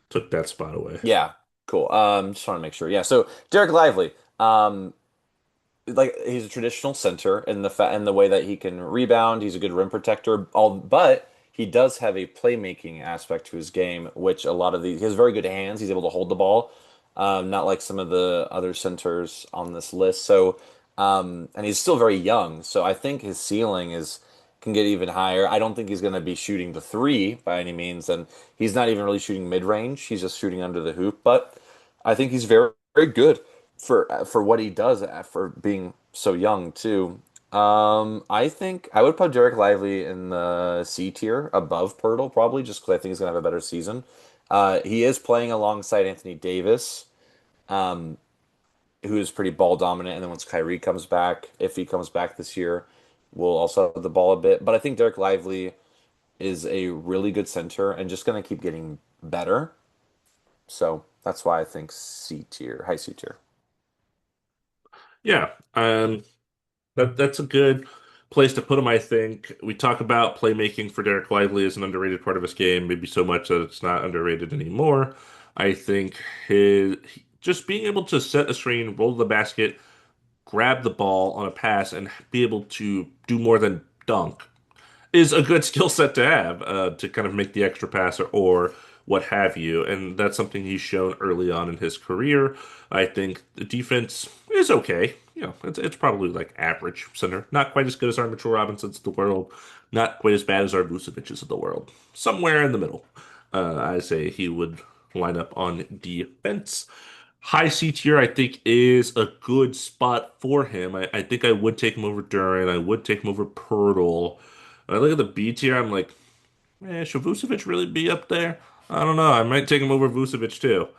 took that spot away. Yeah. Cool. Just want to make sure. Yeah. So Derek Lively. Like he's a traditional center in the way that he can rebound. He's a good rim protector. But he does have a playmaking aspect to his game, which a lot of these he has very good hands. He's able to hold the ball, not like some of the other centers on this list. So, and he's still very young. So I think his ceiling is can get even higher. I don't think he's going to be shooting the three by any means, and he's not even really shooting mid range. He's just shooting under the hoop. But I think he's very good for what he does for being so young too. I think I would put Derek Lively in the C tier above Pirtle probably just because I think he's gonna have a better season. He is playing alongside Anthony Davis, um, who is pretty ball dominant. And then once Kyrie comes back, if he comes back this year, we'll also have the ball a bit. But I think Derek Lively is a really good center and just gonna keep getting better. So that's why I think C tier, high C tier. Yeah. That's a good place to put him, I think. We talk about playmaking for Derek Lively as an underrated part of his game, maybe so much that it's not underrated anymore. I think just being able to set a screen, roll to the basket, grab the ball on a pass, and be able to do more than dunk is a good skill set to have to kind of make the extra passer or what have you. And that's something he's shown early on in his career. I think the defense is okay. You know, it's probably like average center. Not quite as good as our Mitchell Robinsons of the world. Not quite as bad as our Vucevic's of the world. Somewhere in the middle. I say he would line up on defense. High C tier, I think, is a good spot for him. I think I would take him over Duran. I would take him over Pirtle. When I look at the B tier, I'm like, should Vucevic really be up there? I don't know. I might take him over Vucevic too,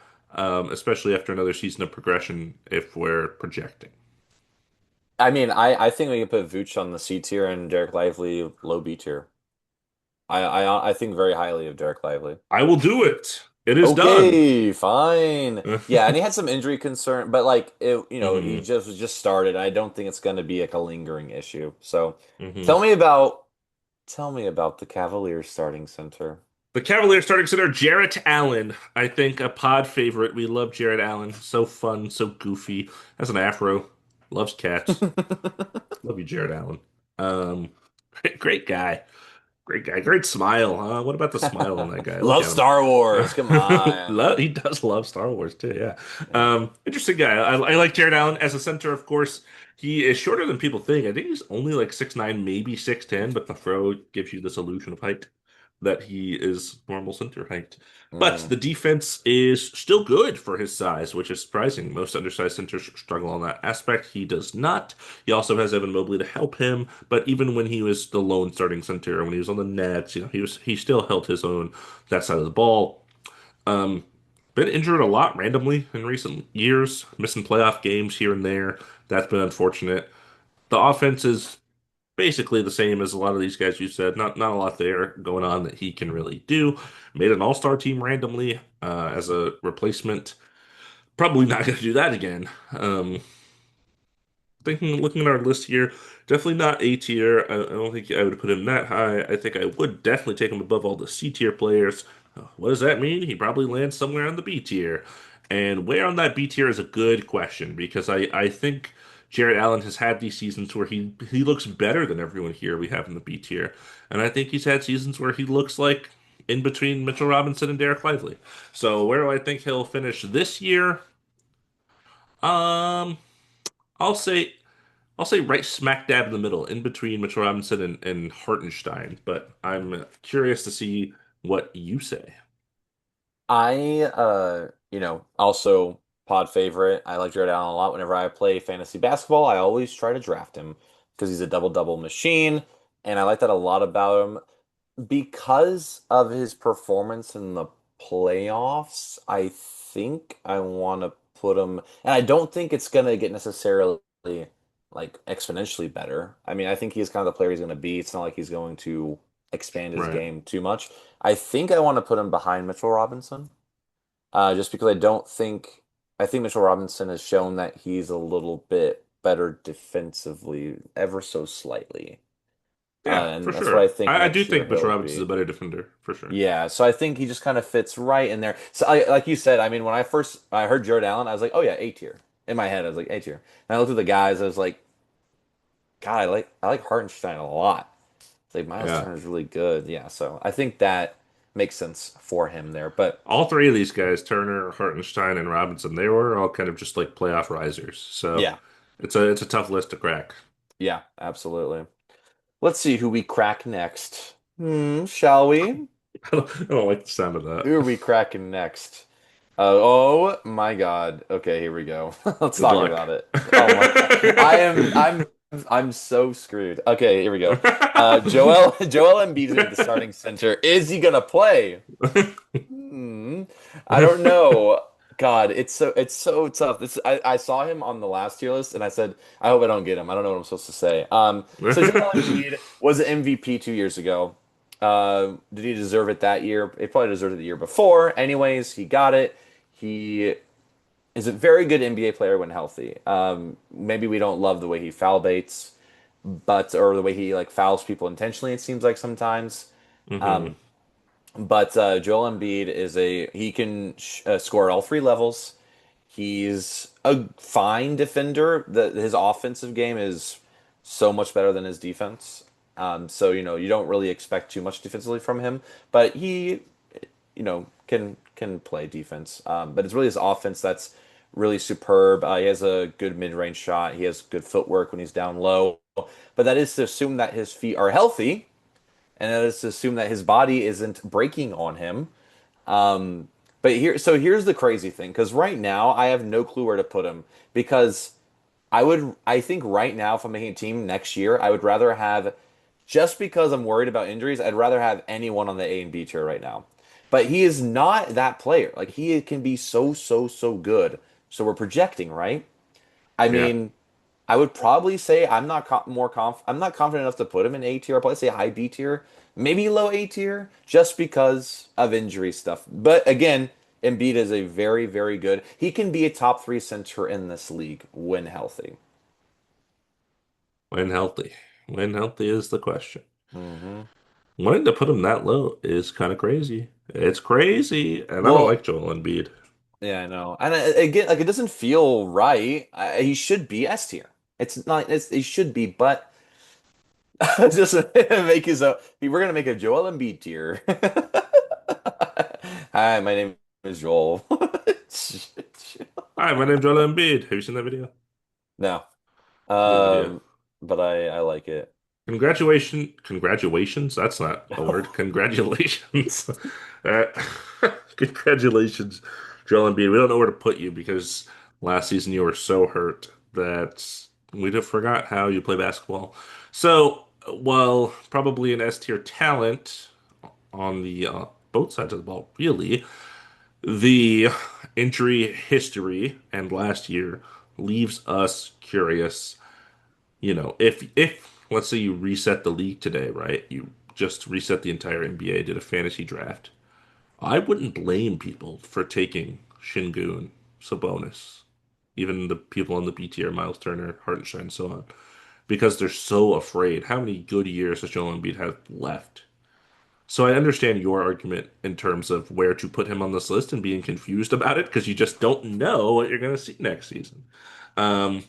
especially after another season of progression if we're projecting. I mean, I think we can put Vooch on the C tier and Derek Lively low B tier. I think very highly of Derek Lively. I will do it. It is done. Okay, fine. Yeah, and he had some injury concern, but like it, he hmm just was just started. I don't think it's going to be like a lingering issue. So, hmm tell me about tell me about the Cavaliers starting center. The Cavaliers starting center, Jarrett Allen. I think a pod favorite. We love Jarrett Allen. So fun, so goofy. Has an afro. Loves cats. Love you, Jarrett Allen. Um, great guy. Great guy. Great smile. What about the smile on that guy? Look Love at him. Star Wars. Come on. He does love Star Wars too, yeah. Yeah. Interesting guy. I like Jared Allen as a center, of course. He is shorter than people think. I think he's only like 6'9", maybe 6'10", but the throw gives you this illusion of height that he is normal center height. But Mm. the defense is still good for his size, which is surprising. Most undersized centers struggle on that aspect. He does not. He also has Evan Mobley to help him, but even when he was the lone starting center, when he was on the Nets, he still held his own that side of the ball. Um, been injured a lot randomly in recent years, missing playoff games here and there. That's been unfortunate. The offense is basically the same as a lot of these guys you said. Not a lot there going on that he can really do. Made an all-star team randomly as a replacement. Probably not going to do that again. Looking at our list here, definitely not A tier. I don't think I would put him that high. I think I would definitely take him above all the C tier players. What does that mean? He probably lands somewhere on the B tier. And where on that B tier is a good question because I think Jared Allen has had these seasons where he looks better than everyone here we have in the B tier. And I think he's had seasons where he looks like in between Mitchell Robinson and Derek Lively. So where do I think he'll finish this year? Um, I'll say I'll say right smack dab in the middle, in between Mitchell Robinson and Hartenstein. But I'm curious to see what you say. Also pod favorite. I like Jared Allen a lot. Whenever I play fantasy basketball, I always try to draft him because he's a double-double machine, and I like that a lot about him. Because of his performance in the playoffs, I think I want to put him, and I don't think it's gonna get necessarily like exponentially better. I mean, I think he's kind of the player he's gonna be. It's not like he's going to expand his Right. game too much. I think I want to put him behind Mitchell Robinson, just because I think Mitchell Robinson has shown that he's a little bit better defensively, ever so slightly. Yeah, for And that's what I sure. think I do next year think Mitchell he'll Robinson is a be. better defender, for sure. Yeah, so I think he just kind of fits right in there. So like you said, I mean, when I heard Jared Allen, I was like, oh yeah, A tier. In my head, I was like A tier. And I looked at the guys, I was like, God, I like Hartenstein a lot. It's like Miles Yeah. Turner's really good. Yeah, so I think that makes sense for him there. But All three of these guys, Turner, Hartenstein, and Robinson, they were all kind of just like playoff risers. So yeah, it's a tough list to crack. yeah, absolutely. Let's see who we crack next. Shall we? I don't like the sound of that. Who are we cracking next? Oh my God. Okay, here we go. Let's Good talk luck. about it. Oh my God. I'm so screwed. Okay, here we go. Joel Embiid is gonna be the starting center. Is he gonna play? Hmm. I don't know. God, it's so tough. I saw him on the last tier list and I said, I hope I don't get him. I don't know what I'm supposed to say. So Joel Embiid was an MVP 2 years ago. Did he deserve it that year? He probably deserved it the year before. Anyways, he got it. He is a very good NBA player when healthy. Maybe we don't love the way he foul baits, but or the way he like fouls people intentionally. It seems like sometimes. hmm Um, but Joel Embiid he can score at all three levels. He's a fine defender. His offensive game is so much better than his defense. So you don't really expect too much defensively from him, but he can play defense. But it's really his offense that's really superb. He has a good mid-range shot. He has good footwork when he's down low. But that is to assume that his feet are healthy, and that is to assume that his body isn't breaking on him. Um, so here's the crazy thing, because right now I have no clue where to put him because I think right now if I'm making a team next year, I would rather have just because I'm worried about injuries, I'd rather have anyone on the A and B tier right now. But he is not that player. Like he can be so so so good. So we're projecting, right? I Yeah. mean, I would probably say I'm not confident enough to put him in A tier. I'll probably say high B tier, maybe low A tier, just because of injury stuff. But again, Embiid is a very, very good. He can be a top three center in this league when healthy. When healthy. When healthy is the question. Hmm. Wanting to put him that low is kind of crazy. It's crazy, and I don't like Well, Joel Embiid. yeah, I know. And again, like it doesn't feel right. He should be S tier. It's not. He should be, but just make his own. We're gonna make a Joel Embiid tier. Hi, my name is Joel. Hi, my name's Joel Embiid. Have you seen that video? No, Good video. um, but I like it. Congratulations. That's not a word. Congratulations. Uh, congratulations, Joel Embiid. We don't know where to put you because last season you were so hurt that we just forgot how you play basketball. So, while probably an S tier talent on the both sides of the ball, really, the injury history and last year leaves us curious. If let's say you reset the league today, right? You just reset the entire NBA, did a fantasy draft. I wouldn't blame people for taking Shingun, Sabonis, even the people on the B tier, Miles Turner, Hartenstein, and so on, because they're so afraid. How many good years does Joel Embiid have left? So I understand your argument in terms of where to put him on this list and being confused about it because you just don't know what you're going to see next season. Um,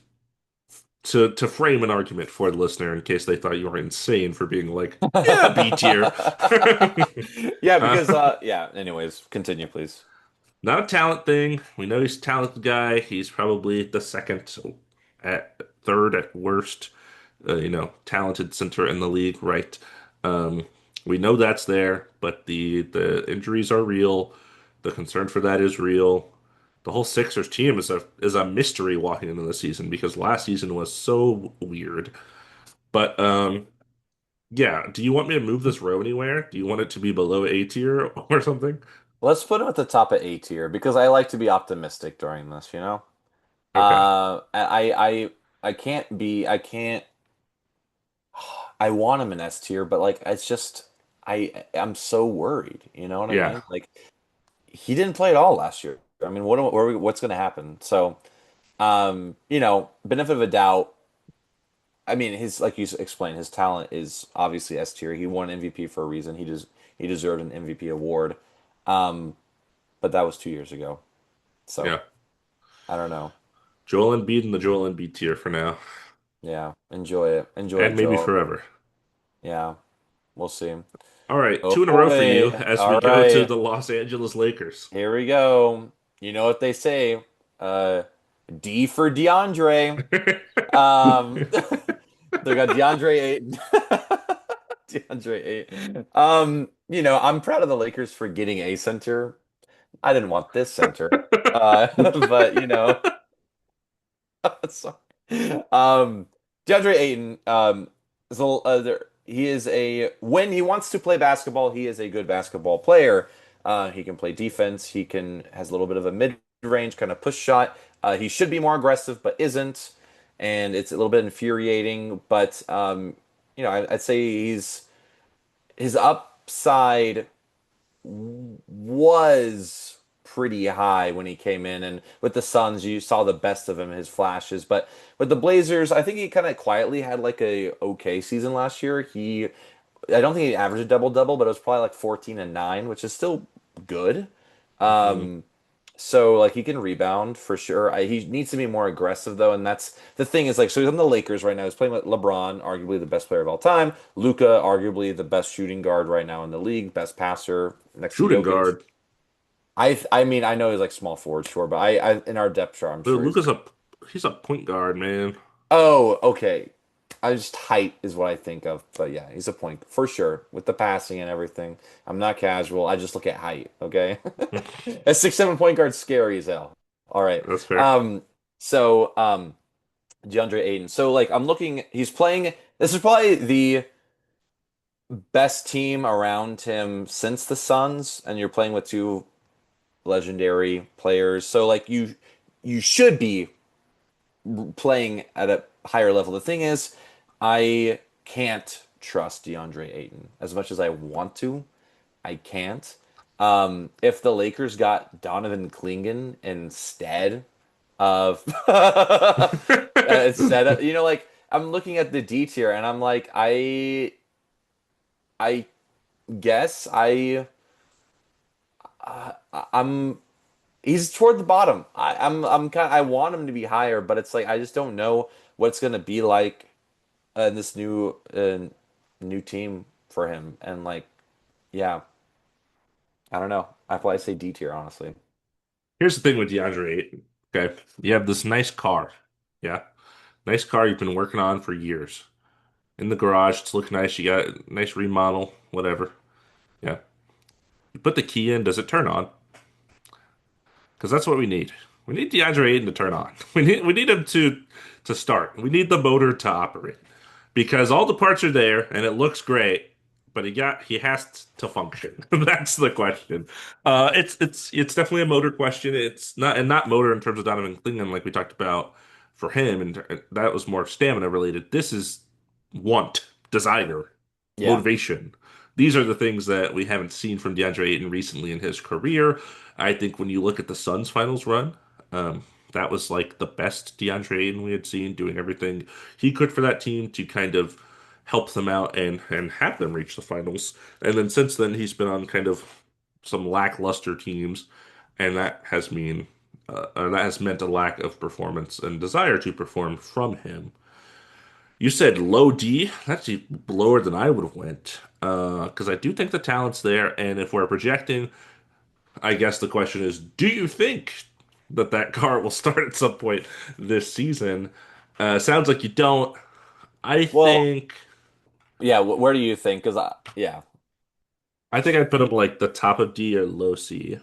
to frame an argument for the listener in case they thought you were insane for being like, yeah, B tier. Yeah, because uh, yeah, anyways, continue please. Not a talent thing. We know he's a talented guy. He's probably the second at third at worst, talented center in the league, right? Um, we know that's there, but the injuries are real. The concern for that is real. The whole Sixers team is a mystery walking into the season because last season was so weird. But yeah, do you want me to move this row anywhere? Do you want it to be below A tier or something? Let's put him at the top of A tier because I like to be optimistic during this, you know? Okay. I can't be I can't I want him in S tier, but like it's just I'm so worried, you know what I Yeah. mean? Like he didn't play at all last year. I mean, what's going to happen? So, benefit of a doubt. I mean, his like you explained, his talent is obviously S tier. He won MVP for a reason. He deserved an MVP award. Um, but that was 2 years ago. So Yeah. I don't know. Joel Embiid in the Joel Embiid tier for now, Yeah, enjoy it. Enjoy and it, maybe Joel. forever. Yeah, we'll see. All right, Oh two in a row for you boy. as we All go to right. the Los Angeles Lakers. Here we go. You know what they say. Uh, D for DeAndre. Um, they got DeAndre Ayton. DeAndre Ayton. I'm proud of the Lakers for getting a center. I didn't want this center. But so, DeAndre Ayton, he is when he wants to play basketball, he is a good basketball player. He can play defense. Has a little bit of a mid-range kind of push shot. He should be more aggressive, but isn't, and it's a little bit infuriating. But I'd say his upside was pretty high when he came in, and with the Suns, you saw the best of him, his flashes. But with the Blazers, I think he kind of quietly had like a okay season last year. I don't think he averaged a double double, but it was probably like 14 and 9, which is still good. Mhm. So like he can rebound for sure. He needs to be more aggressive though, and that's the thing is like so he's on the Lakers right now. He's playing with LeBron, arguably the best player of all time. Luca, arguably the best shooting guard right now in the league, best passer next to Shooting Jokic. guard. I mean I know he's like small forward, sure, but I in our depth chart I'm Dude, sure he's Luka's like he's a point guard, man. oh okay. I just height is what I think of, but yeah, he's a point for sure with the passing and everything. I'm not casual. I just look at height. Okay, a 6'7" point guard scary as hell. All right. That's fair. Um. DeAndre Ayton. So like I'm looking. He's playing. This is probably the best team around him since the Suns, and you're playing with two legendary players. So like you should be playing at a higher level. The thing is, I can't trust DeAndre Ayton as much as I want to. I can't. If the Lakers got Donovan Clingan instead of like I'm looking at the D tier and I'm like I guess I'm he's toward the bottom. I'm kind I want him to be higher, but it's like I just don't know what it's gonna be like in this new team for him. And like yeah, I don't know. I probably say D tier honestly. Here's the thing with DeAndre Ayton. Okay, you have this nice car. Yeah, nice car you've been working on for years. In the garage, it's looking nice. You got a nice remodel, whatever. Yeah, you put the key in. Does it turn on? Because that's what we need. We need DeAndre Ayton to turn on. We need him to start. We need the motor to operate because all the parts are there and it looks great, but he has to function. That's the question. It's definitely a motor question. It's not motor in terms of Donovan Clingan like we talked about for him, and that was more stamina related. This is want, desire, Yeah. motivation. These are the things that we haven't seen from DeAndre Ayton recently in his career. I think when you look at the Suns finals run, that was like the best DeAndre Ayton we had seen, doing everything he could for that team to kind of help them out and have them reach the finals. And then since then, he's been on kind of some lackluster teams, and that has meant a lack of performance and desire to perform from him. You said low D. That's lower than I would have went. Because I do think the talent's there, and if we're projecting, I guess the question is, do you think that that car will start at some point this season? Sounds like you don't. I Well, think yeah, where do you think? Because I think I'd put him like the top of D or low C.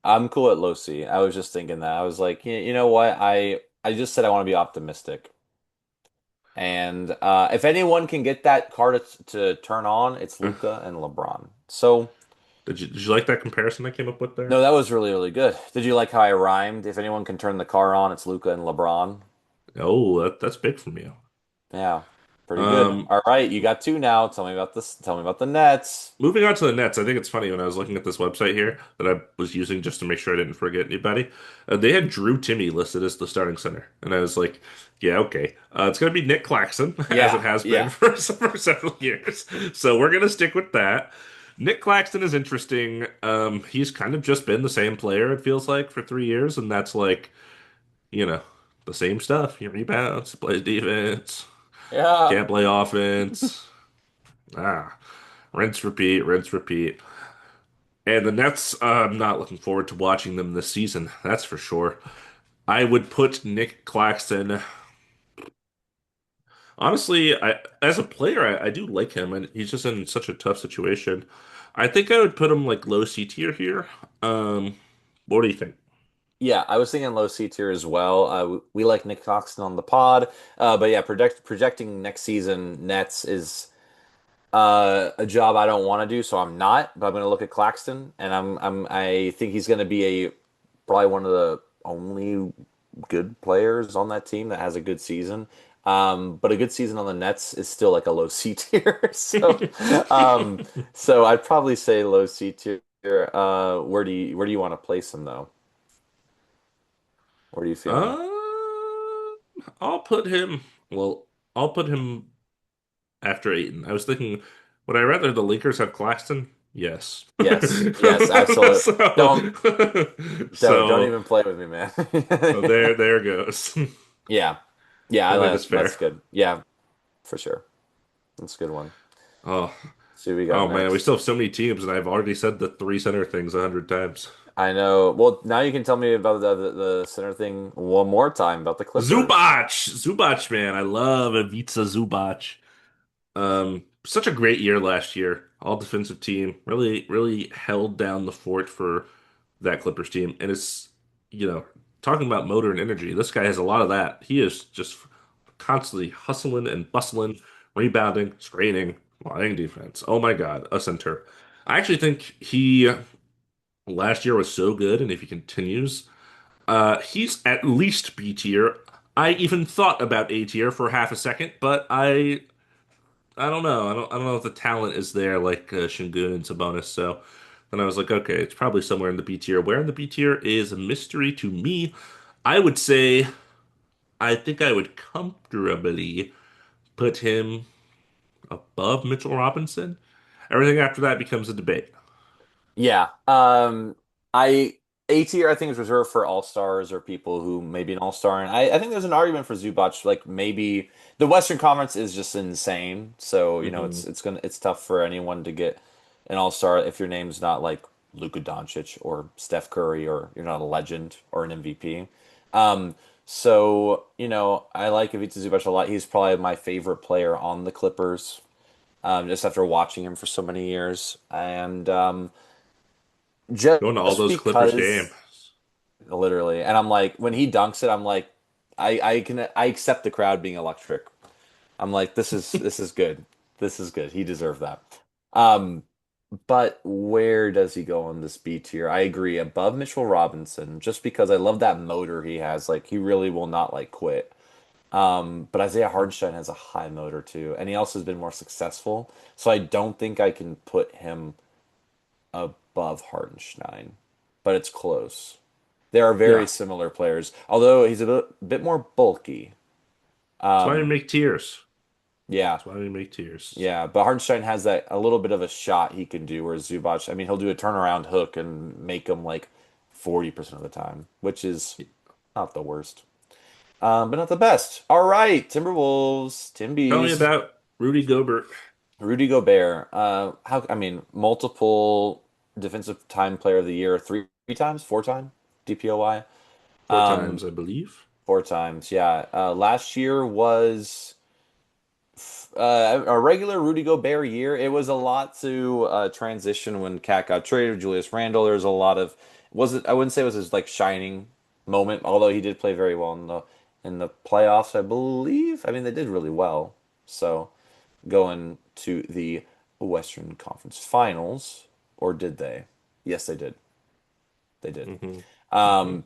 I'm cool at low C. I was just thinking that. I was like, you know what? I just said I want to be optimistic. And if anyone can get that car to turn on, it's Uh, Luca and LeBron. So, did you like that comparison I came up with there? no, that was really, really good. Did you like how I rhymed? If anyone can turn the car on, it's Luca and LeBron. Oh, that's big from you. Yeah, pretty good. Um, All right, you got two now. Tell me about this. Tell me about the Nets. Moving on to the Nets, I think it's funny when I was looking at this website here that I was using just to make sure I didn't forget anybody. They had Drew Timmy listed as the starting center, and I was like, "Yeah, okay, it's going to be Nick Claxton as it Yeah, has been yeah, for several years, so we're going to stick with that." Nick Claxton is interesting. He's kind of just been the same player, it feels like, for 3 years, and that's like, you know, the same stuff. He rebounds, plays defense, yeah. can't play offense. Ah, rinse, repeat, rinse, repeat. And the Nets, I'm not looking forward to watching them this season. That's for sure. I would put Nick Claxton. Honestly, as a player, I do like him, and he's just in such a tough situation. I think I would put him like low C tier here. Um, what do you think? Yeah, I was thinking low C tier as well. We like Nick Claxton on the pod, but yeah, projecting next season Nets is a job I don't want to do, so I'm not. But I'm going to look at Claxton, and I think he's going to be a probably one of the only good players on that team that has a good season. But a good season on the Nets is still like a low C tier. Um, so I'd probably say low C tier. Where do you want to place him though? Where are you feeling? I'll put him. Well, I'll put him after Aiton. I was thinking, would I rather the Lakers have Claxton? Yes. Yes, yes, absolutely. So, Don't don't so, even play with me, man. so there goes. Yeah. Yeah, I think that's that's fair. good. Yeah, for sure. That's a good one. Oh, See what we got oh man, we still next. have so many teams, and I've already said the three center things 100 times. I know. Well, now you can tell me about the center thing one more time about the Clippers. Zubac, man, I love Ivica Zubac. Such a great year last year. All defensive team really held down the fort for that Clippers team, and it's you know talking about motor and energy. This guy has a lot of that. He is just constantly hustling and bustling, rebounding, screening, playing defense. Oh my God, a center. I actually think he last year was so good, and if he continues, he's at least B tier. I even thought about A tier for half a second, but I don't know. I don't know if the talent is there like Şengün and Sabonis. So then I was like, okay, it's probably somewhere in the B tier. Where in the B tier is a mystery to me. I would say I think I would comfortably put him above Mitchell Robinson. Everything after that becomes a debate. Yeah. I A tier I think is reserved for all-stars or people who may be an all-star. And I think there's an argument for Zubac, like maybe the Western Conference is just insane. So, Hmm it's tough for anyone to get an all-star if your name's not like Luka Doncic or Steph Curry or you're not a legend or an MVP. Um, so, I like Ivica Zubac a lot. He's probably my favorite player on the Clippers, just after watching him for so many years. And Going to all just those Clippers games. because literally, and I'm like when he dunks it, I'm like I accept the crowd being electric. I'm like this is good. This is good. He deserved that. Um but where does he go on this B tier? I agree, above Mitchell Robinson, just because I love that motor he has. Like he really will not like quit. But Isaiah Hardenstein has a high motor too, and he also has been more successful. So I don't think I can put him above Hardenstein, but it's close. They are very Yeah, similar players, although he's a bit more bulky. that's why you Um, make tiers. Yeah. That's why we make tiers. Yeah, but Hartenstein has that a little bit of a shot he can do, whereas Zubac, I mean, he'll do a turnaround hook and make him like 40% of the time, which is not the worst, but not the best. All right, Timberwolves, Tell me Timbies, about Rudy Gobert. Rudy Gobert. I mean, multiple defensive time player of the year, three times, four time, DPOY, Four times, I believe. four times. Yeah, last year was. A regular Rudy Gobert year. It was a lot to transition when Cat got traded, Julius Randle. There's a lot of wasn't I wouldn't say it was his like shining moment, although he did play very well in the playoffs, I believe. I mean, they did really well. So going to the Western Conference Finals, or did they? Yes, they did. They did. Hmm. Hmm. Um,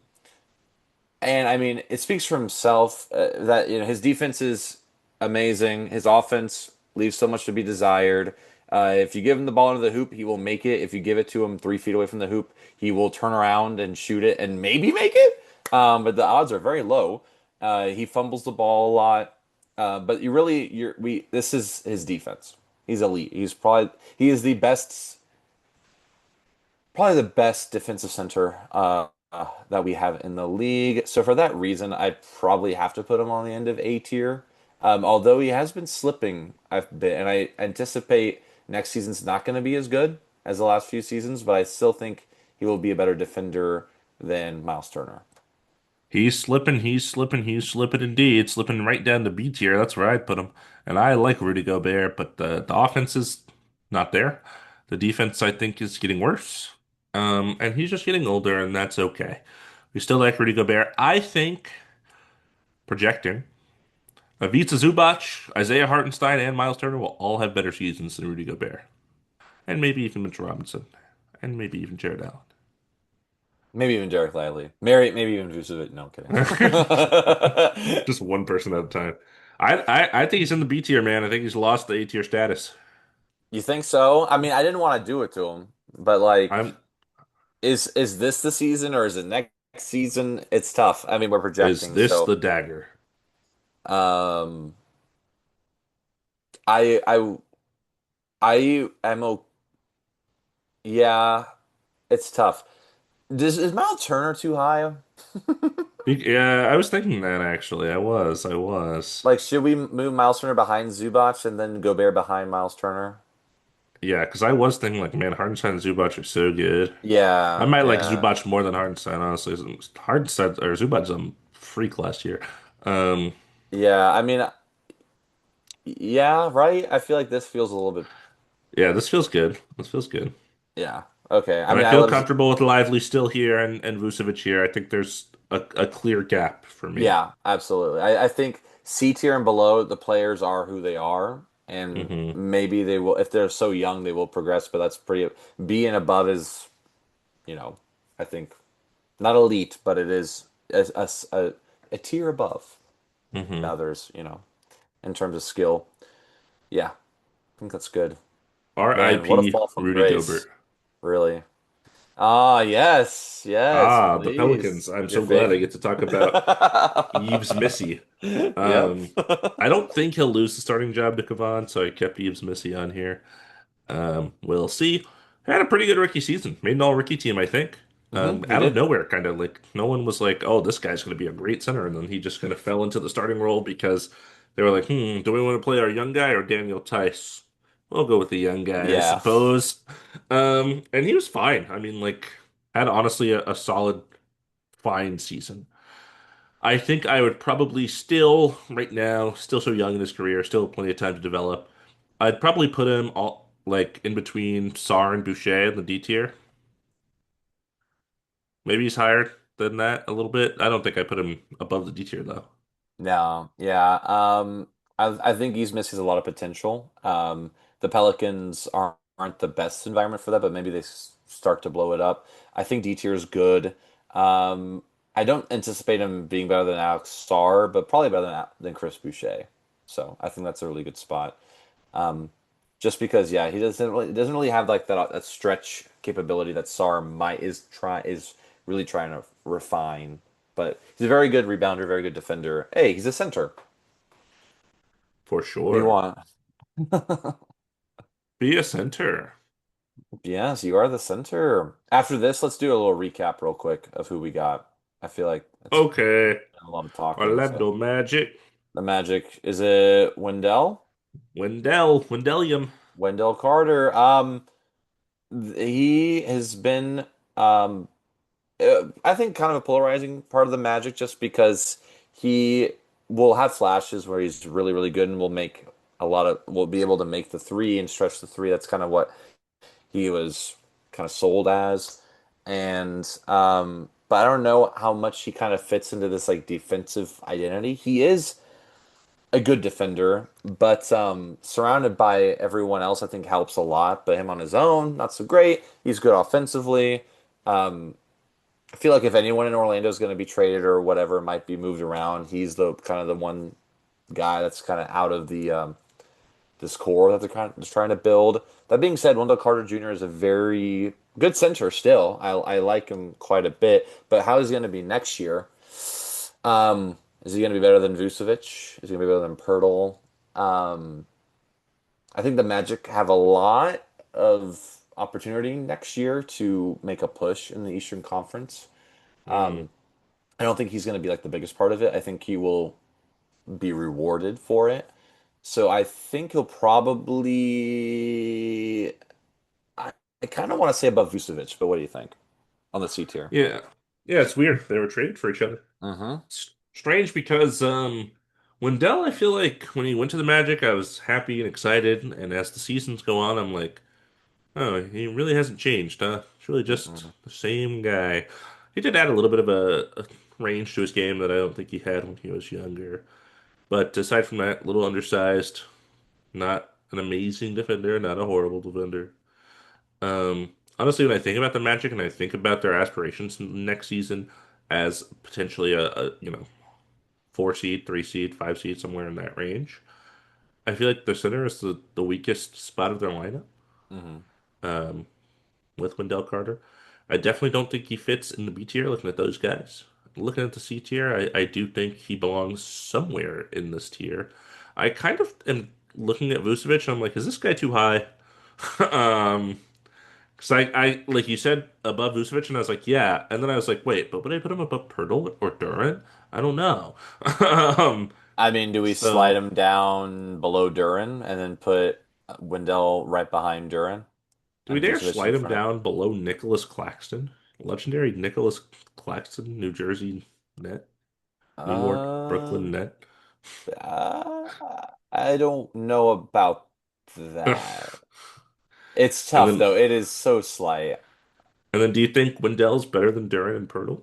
and I mean, it speaks for himself that his defense is amazing. His offense leaves so much to be desired. If you give him the ball into the hoop, he will make it. If you give it to him 3 feet away from the hoop, he will turn around and shoot it and maybe make it. But the odds are very low. He fumbles the ball a lot. But this is his defense. He's elite. He is probably the best defensive center that we have in the league. So for that reason, I probably have to put him on the end of A tier. Although he has been slipping a bit, and I anticipate next season's not going to be as good as the last few seasons, but I still think he will be a better defender than Miles Turner. He's slipping, he's slipping, he's slipping indeed. Slipping right down to B tier. That's where I'd put him. And I like Rudy Gobert, but the offense is not there. The defense, I think, is getting worse. And he's just getting older, and that's okay. We still like Rudy Gobert. I think, projecting, Ivica Zubac, Isaiah Hartenstein, and Miles Turner will all have better seasons than Rudy Gobert. And maybe even Mitchell Robinson. And maybe even Jared Maybe even Derek Lively. Maybe even Vucevic. No, I'm Allen. kidding. Just one person at a time. I think he's in the B tier, man. I think he's lost the A tier status. You think so? I mean, I didn't want to do it to him, but like, I'm is this the season or is it next season? It's tough. I mean, we're Is projecting, this so the dagger? um, I am yeah, it's tough. Is Miles Turner too high? Yeah, I was thinking that actually. I was. Like, should we move Miles Turner behind Zubac and then Gobert behind Miles Turner? Yeah, because I was thinking like, man, Hardenstein and Zubac are so good. I Yeah, might like yeah, Zubac more than Hardenstein, honestly. Hardenstein or Zubac's a freak last year. Um, yeah. I mean, yeah, right. I feel like this feels a little bit. yeah, this feels good. This feels good. Yeah. Okay. I And I mean, I feel love. comfortable with Lively still here and Vucevic here. I think there's a clear gap for me. Yeah, absolutely. I think C tier and below, the players are who they are, and Hmm. maybe they will, if they're so young, they will progress. But that's pretty. B and above is, you know, I think not elite, but it is a tier above Hmm. others. In terms of skill. Yeah, I think that's good. Man, what a R.I.P. fall from Rudy Gobert. grace, really. Ah, yes, yes, Ah, the please. Pelicans. I'm Your so glad I favorite. get to talk about Yves Missy. Yep. Um, I don't think he'll lose the starting job to Kavan, so I kept Yves Missy on here. We'll see. Had a pretty good rookie season. Made an all-rookie team, I think. He Out of did. nowhere, kind of like no one was like, "Oh, this guy's going to be a great center," and then he just kind of fell into the starting role because they were like, do we want to play our young guy or Daniel Tice? We'll go with the young guy, I Yeah. suppose." And he was fine. I mean, like, had honestly a solid, fine season. I think I would probably still, right now, still so young in his career, still plenty of time to develop. I'd probably put him all like in between Sar and Boucher in the D tier. Maybe he's higher than that a little bit. I don't think I put him above the D tier though. No, yeah. I think he's missing a lot of potential. The Pelicans aren't the best environment for that, but maybe they start to blow it up. I think D tier is good. I don't anticipate him being better than Alex Starr, but probably better than Chris Boucher. So I think that's a really good spot. Um, just because, yeah, he doesn't really have like that stretch capability that Sarr is really trying to refine. But he's a very good rebounder, very good defender. Hey, he's a center. for What do you sure. want? Be a center. Yes, you are the center. After this, let's do a little recap real quick of who we got. I feel like it's Okay. a lot of talking. So Orlando Magic. the Magic, is it Wendell? Wendellium. Wendell Carter. He has been I think kind of a polarizing part of the Magic just because he will have flashes where he's really, really good and will be able to make the three and stretch the three. That's kind of what he was kind of sold as. And but I don't know how much he kind of fits into this like defensive identity. He is a good defender, but surrounded by everyone else, I think helps a lot. But him on his own, not so great. He's good offensively. Um, I feel like if anyone in Orlando is going to be traded or whatever might be moved around, he's the kind of the one guy that's kind of out of the this core that they're kind of just trying to build. That being said, Wendell Carter Jr. is a very good center still. I like him quite a bit, but how is he going to be next year? Is he going to be better than Vucevic? Is he going to be better than Pirtle? Um, I think the Magic have a lot of opportunity next year to make a push in the Eastern Conference. Mm. I don't think he's going to be like the biggest part of it. I think he will be rewarded for it. So I think he'll probably. I kind of want to say above Vucevic, but what do you think on the C tier? Yeah. Yeah, it's weird. They were traded for each other. Mm-hmm. It's strange because Wendell, I feel like when he went to the Magic, I was happy and excited, and as the seasons go on, I'm like, oh, he really hasn't changed, huh? It's really just Mm-mm. the same guy. He did add a little bit of a range to his game that I don't think he had when he was younger. But aside from that, a little undersized, not an amazing defender, not a horrible defender. Honestly, when I think about the Magic and I think about their aspirations next season as potentially a four seed, three seed, five seed, somewhere in that range, I feel like the center is the weakest spot of their lineup. Mm-hmm. Um, with Wendell Carter. I definitely don't think he fits in the B tier looking at those guys. Looking at the C tier, I do think he belongs somewhere in this tier. I kind of am looking at Vucevic and I'm like, is this guy too high? um, because I like you said above Vucevic, and I was like, yeah. And then I was like, wait, but would I put him above Pirtle or Duran? I don't know. um, I mean, do we slide so him down below Duran and then put Wendell right behind Duran do we and dare Vucevic in slide him front? down below Nicholas Claxton? Legendary Nicholas Claxton, New Jersey net. New York, Brooklyn Um, net. uh, I don't know about And that. It's tough then though. It is so slight. do you think Wendell's better than Duran and Pirtle?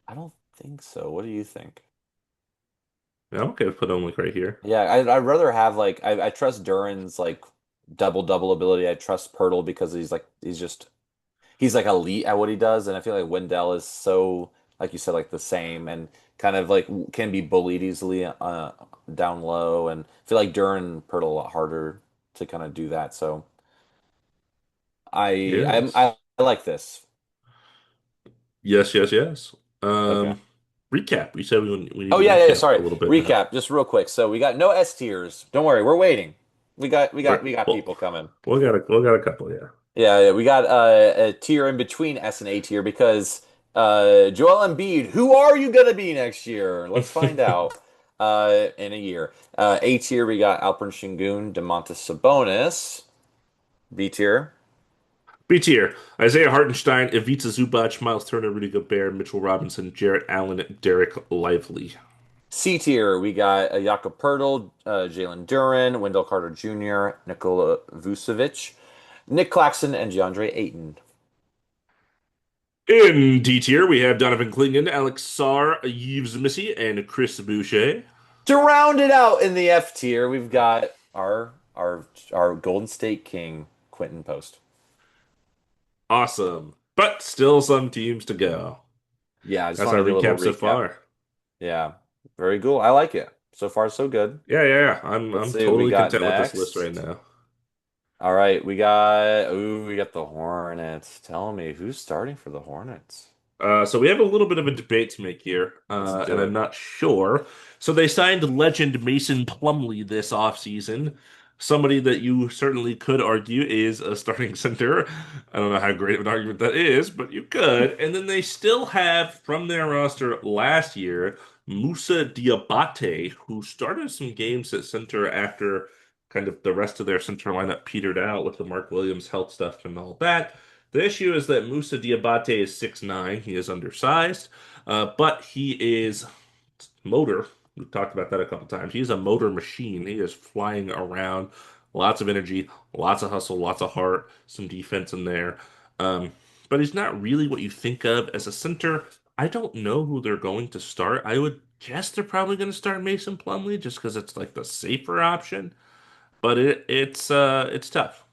I don't think so. What do you think? Yeah, I'm okay with putting him like right here. Yeah, I'd rather have like I trust Duran's like double ability. I trust Pirtle because he's like elite at what he does, and I feel like Wendell is so like you said like the same and kind of like can be bullied easily down low, and I feel like Duran and Pirtle a lot harder to kind of do that. So Yes. I like this. Yes, yes, yes. Okay. Um, recap. We said we need Oh to yeah, recap a sorry. little bit now. Recap just real quick. So we got no S tiers. Don't worry, we're waiting. Right. We got Well, people coming. we got a couple, yeah. Yeah, we got a tier in between S and A tier because Joel Embiid, who are you gonna be next year? Let's find out in a year. A tier, we got Alperen Şengün, Domantas Sabonis. B tier. B tier. Isaiah Hartenstein, Ivica Zubac, Miles Turner, Rudy Gobert, Mitchell Robinson, Jarrett Allen, Derek Lively. C tier, we got Jakob Poeltl, Jalen Duren, Wendell Carter Jr., Nikola Vucevic, Nick Claxton, and DeAndre Ayton. In D tier, we have Donovan Clingan, Alex Sarr, Yves Missy, and Chris Boucher. To round it out in the F tier, we've got our Golden State King, Quentin Post. Awesome. But still some teams to go. Yeah, I just That's wanted our to do a little recap so recap. far. Yeah, very cool. I like it. So far, so good. Yeah, yeah, yeah. I'm Let's I'm see what we totally got content with this list right next. now. All right, we got the Hornets. Tell me who's starting for the Hornets. So we have a little bit of a debate to make here, Let's and do I'm it. not sure. So they signed legend Mason Plumlee this offseason. Somebody that you certainly could argue is a starting center. I don't know how great of an argument that is, but you could. And then they still have from their roster last year Musa Diabate, who started some games at center after kind of the rest of their center lineup petered out with the Mark Williams health stuff and all that. The issue is that Musa Diabate is 6'9". He is undersized, but he is motor. We've talked about that a couple times. He's a motor machine. He is flying around, lots of energy, lots of hustle, lots of heart, some defense in there. Um, but he's not really what you think of as a center. I don't know who they're going to start. I would guess they're probably going to start Mason Plumlee just because it's like the safer option. But it's tough.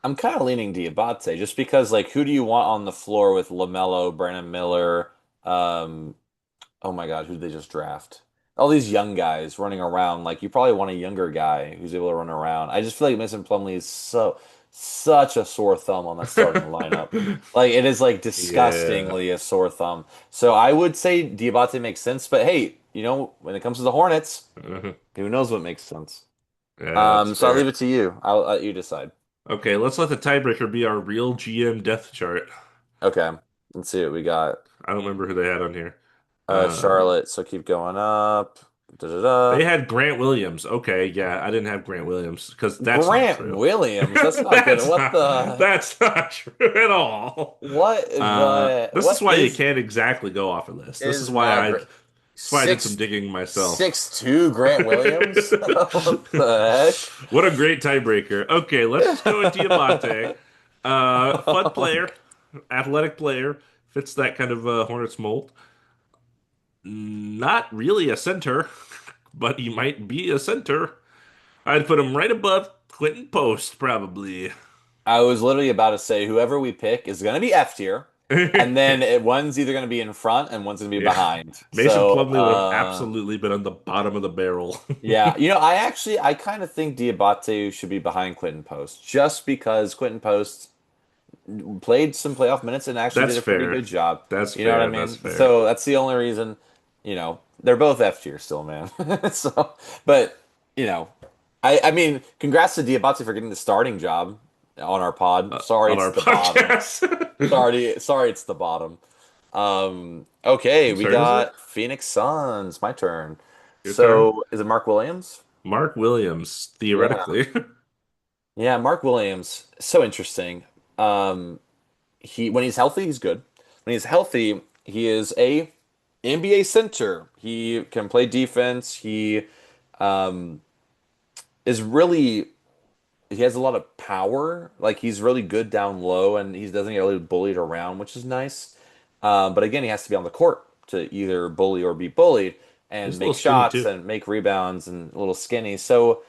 I'm kind of leaning Diabate just because, like, who do you want on the floor with LaMelo, Brandon Miller? Um, oh my God, who did they just draft? All these young guys running around. Like, you probably want a younger guy who's able to run around. I just feel like Mason Plumlee is such a sore thumb on that starting lineup. Like, it is like Yeah. disgustingly a sore thumb. So I would say Diabate makes sense, but hey, when it comes to the Hornets, who knows what makes sense? Yeah, that's So I'll leave fair. it to you. I'll let you decide. Okay, let's let the tiebreaker be our real GM depth chart. Okay, let's see what we got. I don't remember who they had on here. Um, Charlotte, so keep going up. Da, da, they da. had Grant Williams. Okay, yeah, I didn't have Grant Williams because that's not Grant true. Williams, that's not good. That's What not the that's not true at all. This is what why you can't exactly go off of this. is not great? That's why I did some Six digging myself. 6'2" Grant Williams? What the What a great tiebreaker. Okay, let's just go with Diamante. Fun heck? player, athletic player, fits that kind of Hornets mold. Not really a center, but he might be a center. I'd put him right above Quentin Post, probably. I was literally about to say whoever we pick is going to be F tier, and then one's either going to be in front and one's going to be Yeah. behind. Mason So, Plumlee would have absolutely been on the bottom of the barrel. yeah, I kind of think Diabate should be behind Quentin Post just because Quentin Post played some playoff minutes and actually That's did a pretty fair. good job. That's You know what I fair. That's mean? fair. So that's the only reason, they're both F tier still, man. So, but, you know, I mean, congrats to Diabate for getting the starting job on our pod. Sorry, On it's our the bottom. podcast. Sorry, it's the bottom. Okay, Whose we turn is it? got Phoenix Suns. My turn. Your turn. So, is it Mark Williams? Mark Williams, Yeah. theoretically. Yeah, Mark Williams, so interesting. Um, he when he's healthy, he's good. When he's healthy, he is a NBA center. He can play defense. He um, is really he has a lot of power. Like he's really good down low, and he doesn't get really bullied around, which is nice. But again, he has to be on the court to either bully or be bullied, He's and a little make skinny shots too. and make rebounds and a little skinny. So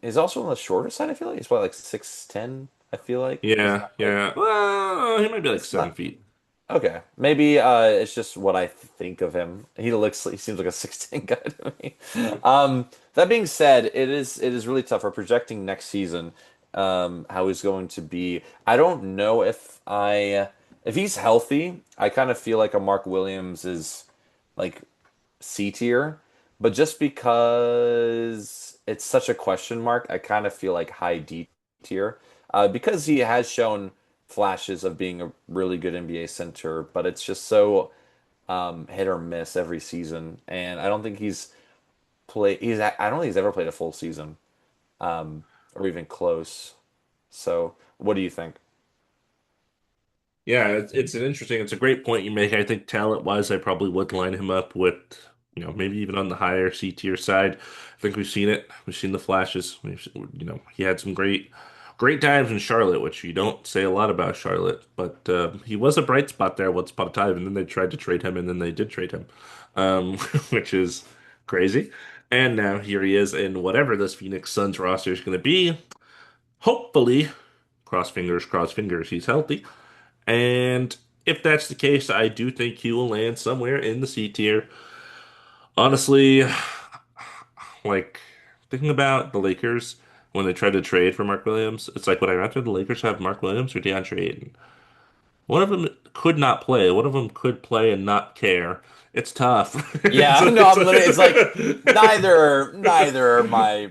he's also on the shorter side. I feel like he's probably like 6'10". I feel like he's Yeah, not like yeah. Well, he might be like it's seven not. feet. Okay, maybe it's just what I think of him. He seems like a 16 guy to me. That being said, it is really tough for projecting next season how he's going to be. I don't know if he's healthy. I kind of feel like a Mark Williams is like C tier, but just because it's such a question mark, I kind of feel like high D tier because he has shown flashes of being a really good NBA center, but it's just so hit or miss every season, and I don't think he's played. I don't think he's ever played a full season, or even close. So, what do you think? Yeah, it's a great point you make. I think talent wise, I probably would line him up with, maybe even on the higher C tier side. I think we've seen it. We've seen the flashes. He had some great times in Charlotte, which you don't say a lot about Charlotte, but he was a bright spot there once upon a time, and then they tried to trade him, and then they did trade him, which is crazy. And now here he is in whatever this Phoenix Suns roster is going to be. Hopefully, cross fingers, he's healthy. And if that's the case, I do think he will land somewhere in the C tier. Honestly, like thinking about the Lakers when they tried to trade for Mark Williams, it's like would I rather the Lakers have Mark Williams or DeAndre Ayton? One of them could not play. One of them could play and not care. It's tough. Yeah, no, It's I'm literally. It's like a- neither are my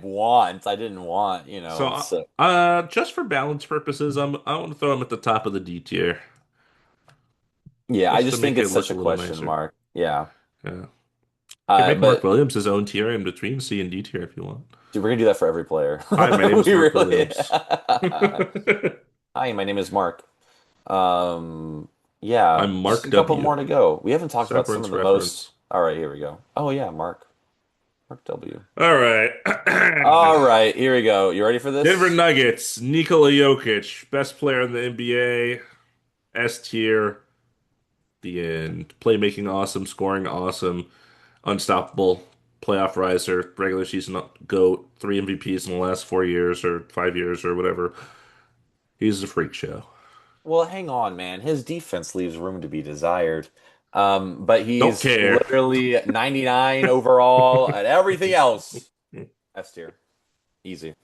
wants. I didn't want, So, So just for balance purposes, I want to throw him at the top of the D tier, yeah, I just to just think make it it's look such a a little question nicer. mark. Yeah. Yeah. Could make Mark But Williams his own tier in between C and D tier if you want. dude, we're gonna do that for every player. Hi, my name is We Mark really. Williams. Hi, my name is Mark. Um, yeah, I'm just Mark a couple more W. to go. We haven't talked about some of Severance the most. reference. All right, here we go. Oh yeah, Mark W. All right. All right, here we go. You ready for Denver this? Nuggets, Nikola Jokic, best player in the NBA, S tier, the end. Playmaking awesome, scoring awesome, unstoppable, playoff riser, regular season GOAT, three MVPs in the last 4 years or 5 years or whatever. He's a freak show. Well, hang on, man. His defense leaves room to be desired. But Don't he's care. literally 99 overall and everything else. S tier. Easy.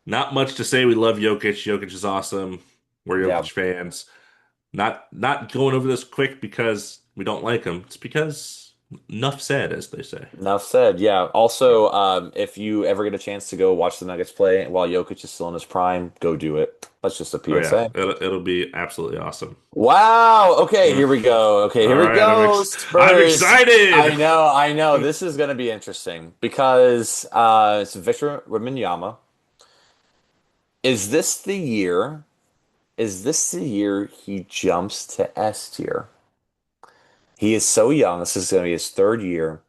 Not much to say. We love Jokic. Jokic is awesome. We're Yeah. Jokic fans. Not going over this quick because we don't like him. It's because enough said, as they say. Enough said. Yeah. Also, if you ever get a chance to go watch the Nuggets play while Jokic is still in his prime, go do it. That's just a Oh yeah, PSA. it'll be absolutely awesome. Wow. Okay, Mm. here we go. Okay, All here we right, go. I'm Spurs. excited. I know. This is going to be interesting because it's Victor Wembanyama. Is this the year? Is this the year he jumps to S tier? He is so young. This is going to be his third year.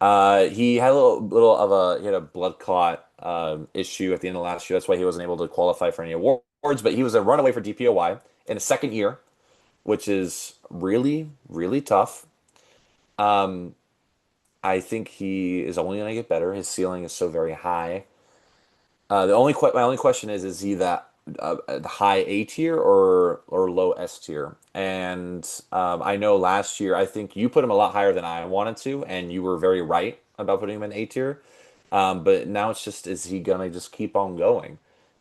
He had a little of a he had a blood clot issue at the end of last year. That's why he wasn't able to qualify for any awards. But he was a runaway for DPOY in his second year, which is really, really tough. Um, I think he is only going to get better. His ceiling is so very high. My only question is he that high A tier or low S tier? And I know last year I think you put him a lot higher than I wanted to, and you were very right about putting him in A tier. But now it's just, is he gonna just keep on going?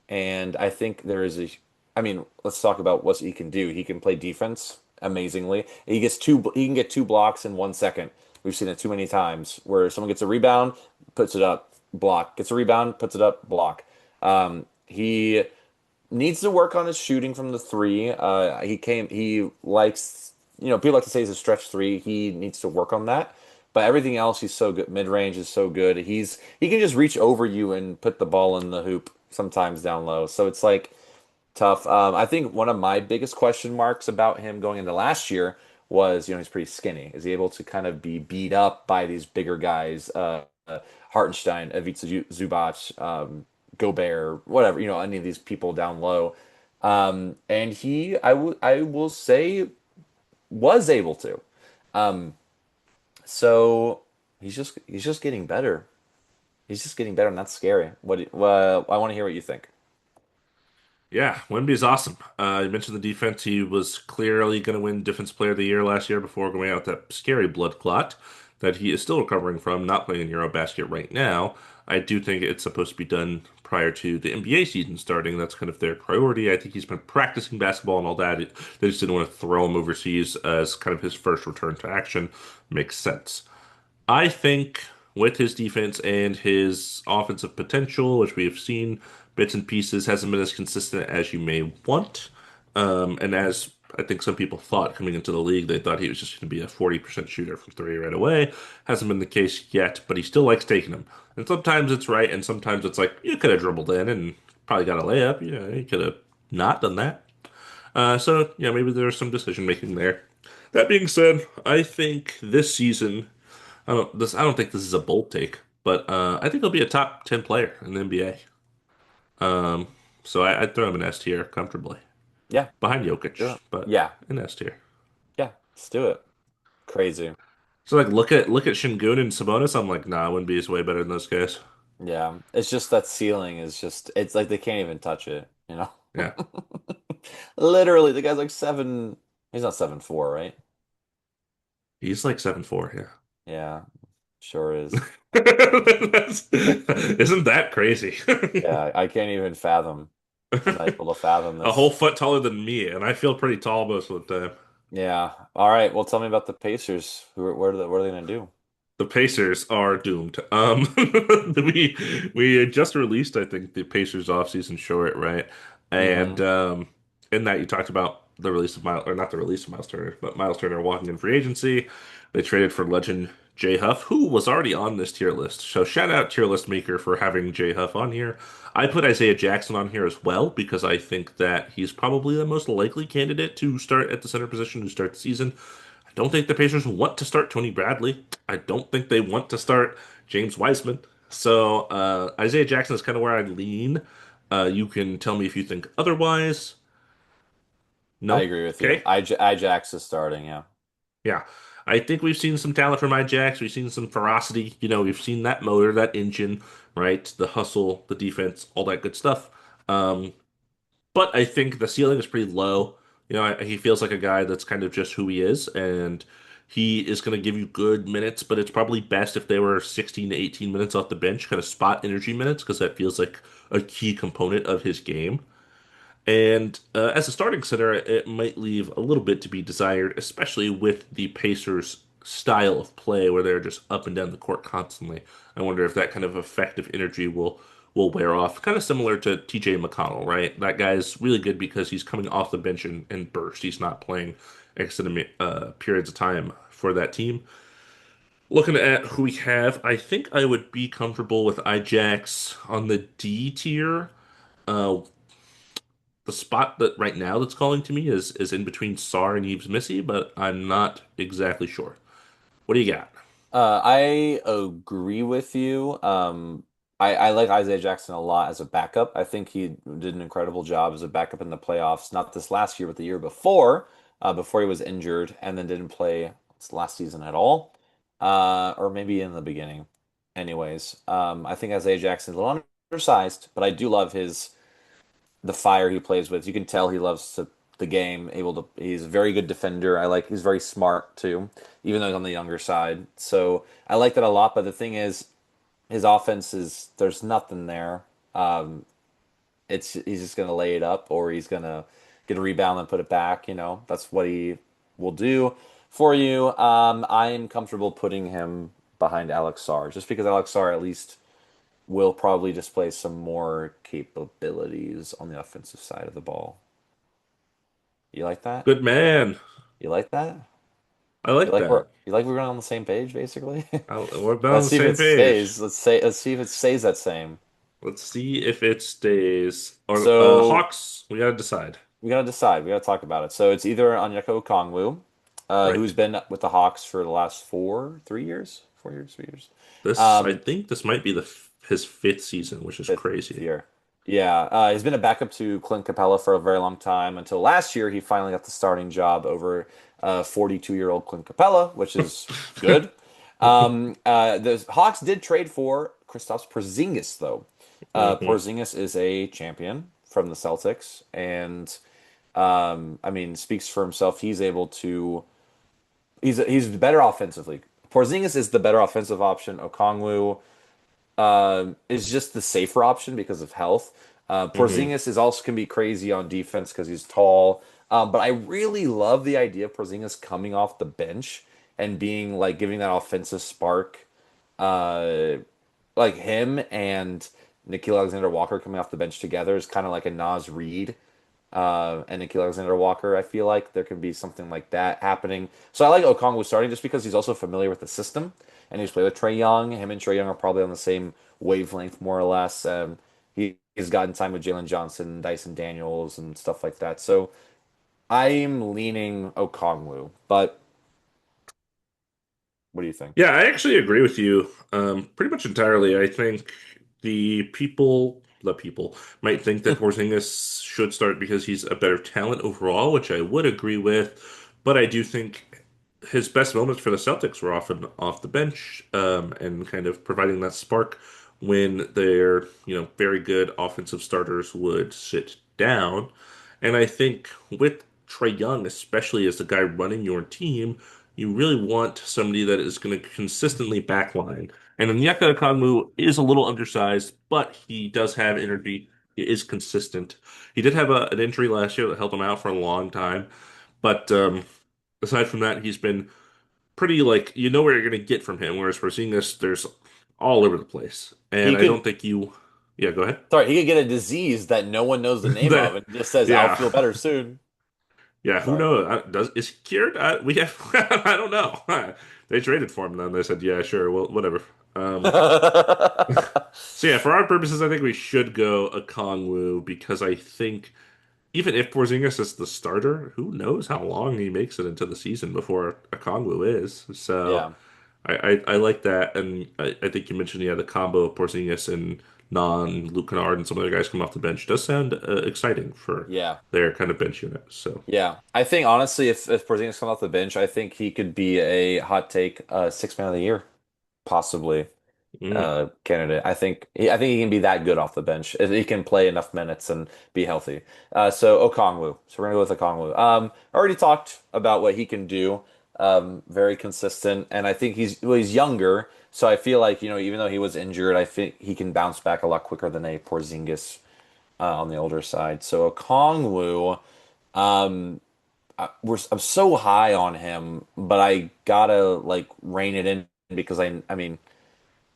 And I think there is a, I mean, let's talk about what he can do. He can play defense amazingly. He can get two blocks in 1 second. We've seen it too many times where someone gets a rebound, puts it up, block, gets a rebound, puts it up, block. He needs to work on his shooting from the three. He likes, people like to say he's a stretch three. He needs to work on that. But everything else, he's so good. Mid range is so good. He can just reach over you and put the ball in the hoop sometimes down low. So it's like tough. I think one of my biggest question marks about him going into last year was, he's pretty skinny. Is he able to kind of be beat up by these bigger guys? Hartenstein, Ivica Zubac, Gobert, whatever, any of these people down low. And I will say, was able to. Um, so he's just getting better. He's just getting better, and that's scary. I want to hear what you think. Yeah, Wemby's awesome. You mentioned the defense. He was clearly going to win Defense Player of the Year last year before going out with that scary blood clot that he is still recovering from, not playing in Eurobasket right now. I do think it's supposed to be done prior to the NBA season starting. That's kind of their priority. I think he's been practicing basketball and all that. They just didn't want to throw him overseas as kind of his first return to action. Makes sense. I think with his defense and his offensive potential, which we have seen bits and pieces, hasn't been as consistent as you may want. And as I think some people thought coming into the league, they thought he was just going to be a 40% shooter from three right away. Hasn't been the case yet, but he still likes taking them. And sometimes it's right, and sometimes it's like, you could have dribbled in and probably got a layup. You could have not done that. So, yeah, maybe there's some decision making there. That being said, I think this season I don't think this is a bold take, but I think he'll be a top 10 player in the NBA. Um, so I'd throw him in S tier comfortably. Yeah, Behind do Jokic, it. but Yeah, in S tier. yeah, let's do it. Crazy. So like look at Şengün and Sabonis, I'm like, nah, Wemby is way better than those guys. Yeah, it's just that ceiling is just, it's like they can't even touch it. Yeah. Literally, the guy's like he's not 7'4", right? He's like 7'4", yeah. Yeah, sure is. Isn't that crazy? Yeah, I can't even fathom. I'm not able to fathom A whole this. foot taller than me, and I feel pretty tall most of the time. Yeah. All right. Well, tell me about the Pacers. What are they gonna do? The Pacers are doomed. We had just released, I think, the Pacers offseason short, right? And Hmm. in that you talked about the release of Miles, or not the release of Miles Turner, but Miles Turner walking in free agency. They traded for legend Jay Huff, who was already on this tier list. So shout out tier list maker for having Jay Huff on here. I put Isaiah Jackson on here as well because I think that he's probably the most likely candidate to start at the center position to start the season. I don't think the Pacers want to start Tony Bradley. I don't think they want to start James Wiseman. So Isaiah Jackson is kind of where I lean. You can tell me if you think otherwise. I No? agree with you. Okay. Ijax is starting. Yeah. Yeah. I think we've seen some talent from Ajax. We've seen some ferocity. We've seen that motor, that engine, right? The hustle, the defense, all that good stuff. Um, But I think the ceiling is pretty low. He feels like a guy that's kind of just who he is, and he is going to give you good minutes, but it's probably best if they were 16 to 18 minutes off the bench, kind of spot energy minutes, because that feels like a key component of his game. And as a starting center, it might leave a little bit to be desired, especially with the Pacers' style of play, where they're just up and down the court constantly. I wonder if that kind of effective energy will wear off. Kind of similar to TJ McConnell, right? That guy's really good because he's coming off the bench and burst. He's not playing extended periods of time for that team. Looking at who we have, I think I would be comfortable with Ijax on the D tier. Uh, the spot that right now that's calling to me is in between Sar and Yves Missy, but I'm not exactly sure. What do you got? I agree with you. I like Isaiah Jackson a lot as a backup. I think he did an incredible job as a backup in the playoffs, not this last year, but the year before, before he was injured and then didn't play last season at all, or maybe in the beginning. Anyways, I think Isaiah Jackson's a little undersized, but I do love the fire he plays with. You can tell he loves the game. He's a very good defender. He's very smart too, even though he's on the younger side. So I like that a lot. But the thing is, his offense is there's nothing there. Um, it's he's just gonna lay it up, or he's gonna get a rebound and put it back. That's what he will do for you. I'm comfortable putting him behind Alex Sarr, just because Alex Sarr at least will probably display some more capabilities on the offensive side of the ball. You like that? Good man. You like that? I like that. You like we're going on the same page, basically? We're about on Let's the see if same it page. stays. Let's see if it stays that same. Let's see if it stays. Or So Hawks, we gotta decide. we gotta decide. We gotta talk about it. So it's either Onyeka Okongwu, who's Right. been with the Hawks for the last 3 years, 4 years, 3 years. I Um, think this might be his fifth season, which is fifth crazy. year. Yeah, he's been a backup to Clint Capella for a very long time until last year he finally got the starting job over 42-year-old Clint Capella, which is good. The Hawks did trade for Kristaps Porzingis, though. Hmm. Porzingis is a champion from the Celtics, and I mean, speaks for himself. He's better offensively. Porzingis is the better offensive option. Okongwu is just the safer option because of health. Hmm. Porzingis is also can be crazy on defense because he's tall. But I really love the idea of Porzingis coming off the bench and being like giving that offensive spark. Uh, like him and Nikhil Alexander-Walker coming off the bench together is kind of like a Nas Reed and Nikhil Alexander-Walker. I feel like there could be something like that happening. So I like Okongwu starting just because he's also familiar with the system and he's played with Trey Young. Him and Trey Young are probably on the same wavelength, more or less. He's gotten time with Jalen Johnson, Dyson Daniels, and stuff like that. So I'm leaning Okongwu, but what do you think? Yeah, I actually agree with you pretty much entirely. I think the people might think that Porzingis should start because he's a better talent overall, which I would agree with. But I do think his best moments for the Celtics were often off the bench and kind of providing that spark when their, very good offensive starters would sit down. And I think with Trey Young, especially as the guy running your team, you really want somebody that is going to consistently backline. And Onyeka Okongwu is a little undersized, but he does have energy. He is consistent. He did have an injury last year that held him out for a long time, but aside from that, he's been pretty like you know where you're going to get from him. Whereas Porzingis, there's all over the place, He and I don't could, think you. Yeah, go ahead. sorry, he could get a disease that no one knows the name of The, and just says, "I'll yeah, feel better soon." yeah. Who Sorry. knows? Does is he cured? We have. I don't know. They traded for him, then they said, yeah, sure, well, whatever. Um, so yeah, for our purposes, I think we should go a Kongwu because I think even if Porzingis is the starter, who knows how long he makes it into the season before a Kongwu is. So Yeah, I like that, and I think you mentioned the combo of Porzingis and Non, Luke Kennard, and some other guys come off the bench does sound exciting for yeah. their kind of bench unit. So Yeah, I think honestly, if Porzingis comes off the bench, I think he could be a hot take, six man of the year, possibly mm. candidate. I think he can be that good off the bench if he can play enough minutes and be healthy. So Okongwu. So we're gonna go with Okongwu. Already talked about what he can do. Very consistent, and I think he's younger, so I feel like even though he was injured, I think he can bounce back a lot quicker than a Porzingis on the older side. So Okongwu. Um, I'm so high on him, but I gotta like rein it in because I mean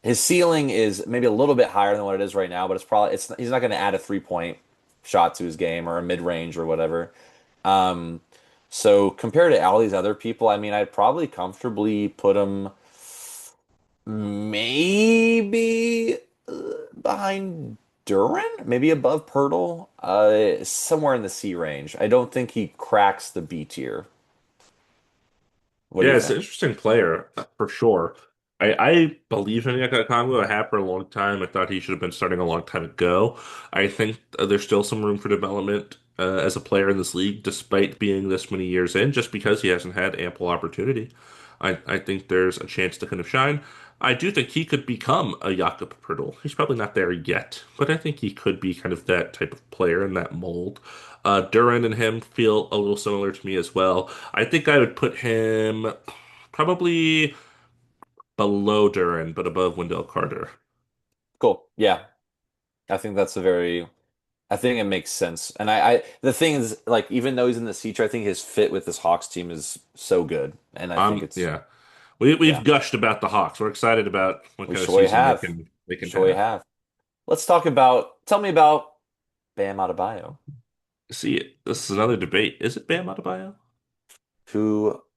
his ceiling is maybe a little bit higher than what it is right now, but it's he's not going to add a 3 point shot to his game or a mid range or whatever. Um, so compared to all these other people, I mean, I'd probably comfortably put him maybe behind Duran, maybe above Pirtle, somewhere in the C range. I don't think he cracks the B tier. What do you Yeah, it's an think? interesting player for sure. I believe in Yaka Congo. I have for a long time. I thought he should have been starting a long time ago. I think there's still some room for development as a player in this league, despite being this many years in, just because he hasn't had ample opportunity. I think there's a chance to kind of shine. I do think he could become a Jakob Poeltl. He's probably not there yet, but I think he could be kind of that type of player in that mold. Duran and him feel a little similar to me as well. I think I would put him probably below Duran, but above Wendell Carter. Cool. Yeah, I think that's a very I think it makes sense. And the thing is, like, even though he's in the future, I think his fit with this Hawks team is so good. And I think it's, Yeah, we've yeah, gushed about the Hawks. We're excited about what we kind of surely season have. they can Surely have. have. Let's talk about, tell me about Bam Adebayo. See, this is another debate. Is it Bam Adebayo?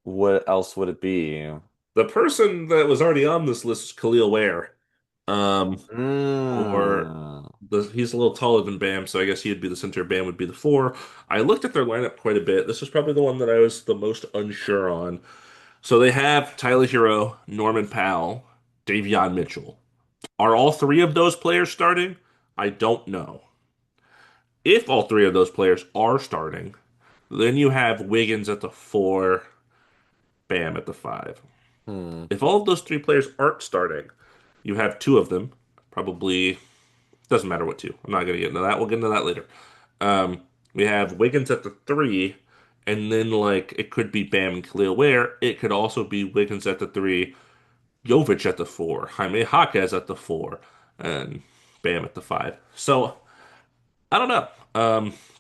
What else would it be? The person that was already on this list is Khalil Ware. Um, or Mm. he's a little taller than Bam, so I guess he'd be the center. Bam would be the four. I looked at their lineup quite a bit. This was probably the one that I was the most unsure on. So they have Tyler Hero, Norman Powell, Davion Mitchell. Are all three of those players starting? I don't know. If all three of those players are starting, then you have Wiggins at the four, Bam at the five. Hmm. If all of those three players aren't starting, you have two of them. Probably doesn't matter what two. I'm not going to get into that. We'll get into that later. Um, we have Wiggins at the three, and then like it could be Bam and Khalil Ware. It could also be Wiggins at the three, Jovic at the four, Jaime Jaquez at the four, and Bam at the five. So I don't know.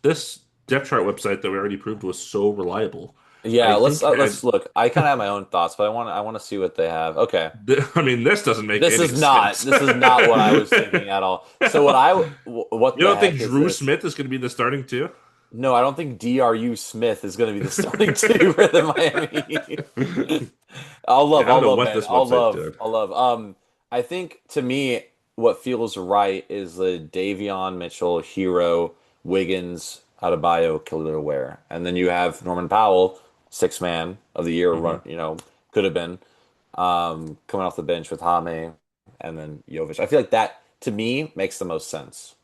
This depth chart website that we already proved was so reliable. I Yeah, think let's look. I kind of have my own thoughts, but I want to see what they have. Okay. I mean, this doesn't make any sense. This is not what I was thinking at all. So what You the don't think heck is Drew this? Smith is going to be the starting two? No, I don't think Dru Smith is going to be the starting two for the Miami Heat. Yeah, I don't know what Man. this website did. I'll love. I think to me, what feels right is the Davion Mitchell, Hero, Wiggins, Adebayo, Khalil Ware, and then you have Norman Powell, six man of the year, Hmm. run, could have been, coming off the bench with Hame, and then Jovic. I feel like that to me makes the most sense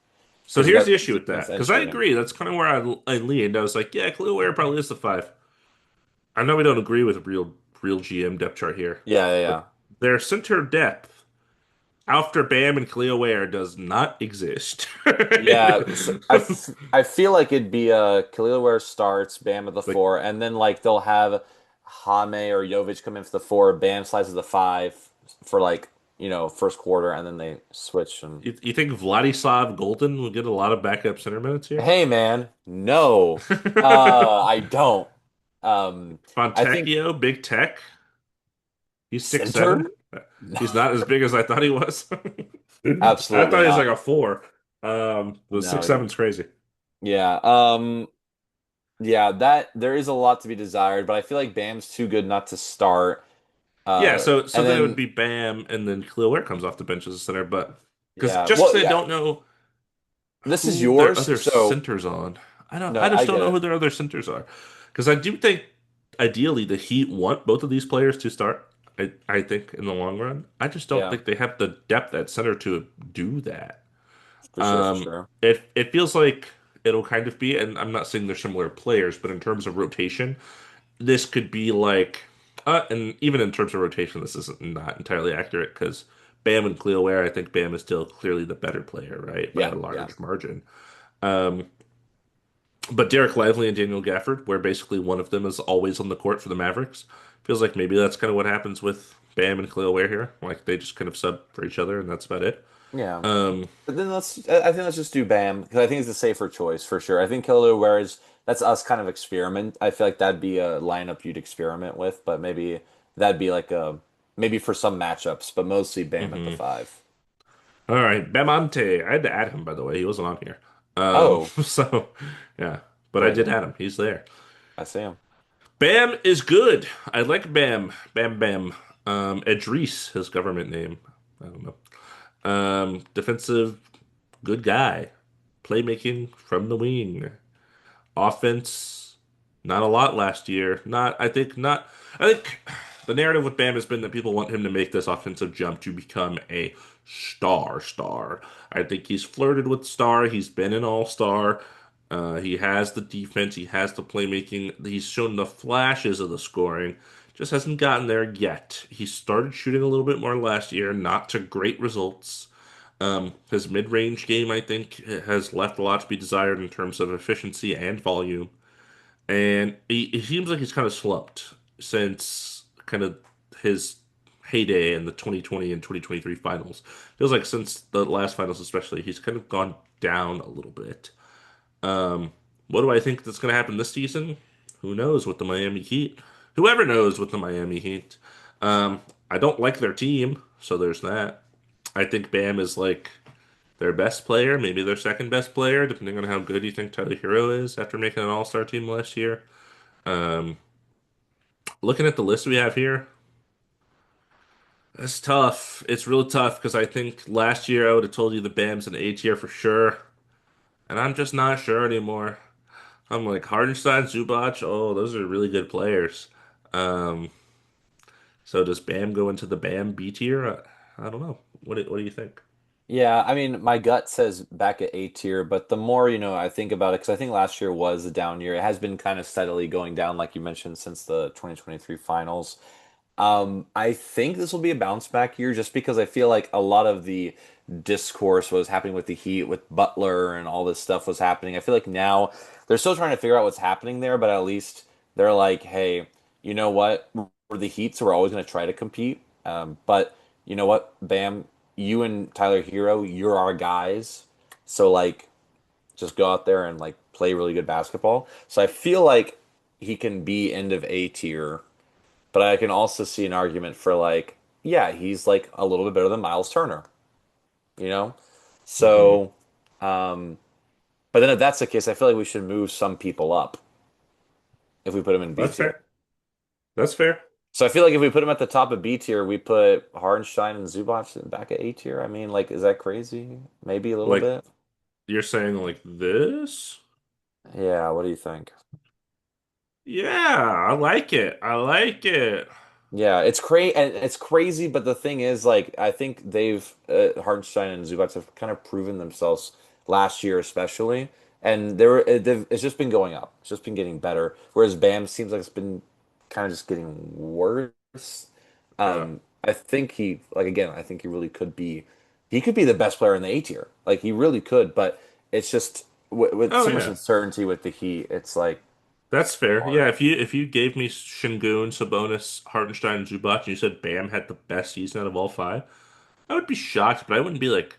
So because you here's got the issue easy with that, defense and because I shooting. agree. That's kind of where I leaned. I was like, yeah, Khalil Ware probably is the five. I know we don't agree with real GM depth chart here, Yeah, yeah, but yeah. their center depth after Bam and Khalil Ware does not exist. Yeah, so I feel like it'd be Khalil Ware starts, Bam at the Like, four, and then like they'll have Hame or Jovic come in for the four, Bam slides to the five for like first quarter, and then they switch. And You think Vladislav Golden will get a lot of backup center minutes here? hey, man, no, I don't. Um, I think Fontecchio, big tech. He's 6'7". center? No, He's not as big as I thought he was. I absolutely thought he was like not. a 4. The No, 6'7's crazy. yeah. Yeah, that there is a lot to be desired, but I feel like Bam's too good not to start. Yeah, so And then it would then be Bam, and then Khalil Ware comes off the bench as a center. But because yeah, just well, because I yeah, don't know this is who their yours, other so centers on, I no, just I don't get know who it. their other centers are. Because I do think ideally the Heat want both of these players to start. I think in the long run, I just don't Yeah, think they have the depth at center to do that. for sure, for sure. It feels like it'll kind of be, and I'm not saying they're similar players, but in terms of rotation, this could be like, and even in terms of rotation, this isn't not entirely accurate because Bam and Cleo Ware, I think Bam is still clearly the better player, right, by Yeah, a yeah, large margin. Um, but Derek Lively and Daniel Gafford, where basically one of them is always on the court for the Mavericks, feels like maybe that's kind of what happens with Bam and Cleo Ware here. Like they just kind of sub for each other, and that's about it. yeah. Um, But then I think let's just do Bam because I think it's a safer choice for sure. I think Killer, whereas that's us kind of experiment. I feel like that'd be a lineup you'd experiment with, but maybe that'd be like a maybe for some matchups, but mostly Bam at the mhm. five. All right, Bemonte. I had to add him, by the way. He wasn't on here. Oh, So yeah, but I wait, did add him. He's there. I see him. Bam is good. I like Bam. Bam Bam. Idris, his government name. I don't know. Defensive, good guy. Playmaking from the wing. Offense, not a lot last year. Not, I think, not. I think the narrative with Bam has been that people want him to make this offensive jump to become a star. I think he's flirted with star. He's been an all-star. He has the defense. He has the playmaking. He's shown the flashes of the scoring. Just hasn't gotten there yet. He started shooting a little bit more last year, not to great results. His mid-range game, I think, has left a lot to be desired in terms of efficiency and volume. And he seems like he's kind of slumped since kind of his heyday in the 2020 and 2023 finals. Feels like since the last finals, especially, he's kind of gone down a little bit. What do I think that's going to happen this season? Who knows with the Miami Heat? Whoever knows with the Miami Heat. I don't like their team, so there's that. I think Bam is like their best player, maybe their second best player, depending on how good you think Tyler Hero is after making an All-Star team last year. Um, Looking at the list we have here, it's tough. It's real tough because I think last year I would have told you the Bam's an A tier for sure, and I'm just not sure anymore. I'm like Hardenstein, Zubac. Oh, those are really good players. Um, so does Bam go into the Bam B tier? I don't know. What do you think? Yeah, I mean, my gut says back at A tier, but the more, I think about it, because I think last year was a down year. It has been kind of steadily going down, like you mentioned, since the 2023 finals. I think this will be a bounce back year just because I feel like a lot of the discourse was happening with the Heat, with Butler, and all this stuff was happening. I feel like now they're still trying to figure out what's happening there, but at least they're like, hey, you know what? We're the Heat, so we're always going to try to compete. But you know what, Bam, you and Tyler Hero, you're our guys. So like, just go out there and like play really good basketball. So I feel like he can be end of A tier, but I can also see an argument for like, yeah, he's like a little bit better than Miles Turner, you know? Hmm. So, um, but then if that's the case, I feel like we should move some people up if we put him in B That's tier. fair. That's fair. So I feel like if we put him at the top of B tier, we put Hardenstein and Zubac back at A tier. I mean, like, is that crazy? Maybe a little Like bit. you're saying like this? Yeah, what do you think? Yeah, I like it. I like it. Yeah, it's crazy, but the thing is, like, I think they've Hartenstein and Zubac have kind of proven themselves last year, especially, and it's just been going up. It's just been getting better. Whereas Bam seems like it's been kind of just getting worse. Yeah. I think like again, I think he could be the best player in the A tier. Like he really could, but it's just with Oh so much yeah. uncertainty with the Heat, it's like That's fair. hard. Yeah, if you gave me Şengün, Sabonis, Hartenstein, and Zubac, and you said Bam had the best season out of all five, I would be shocked, but I wouldn't be like,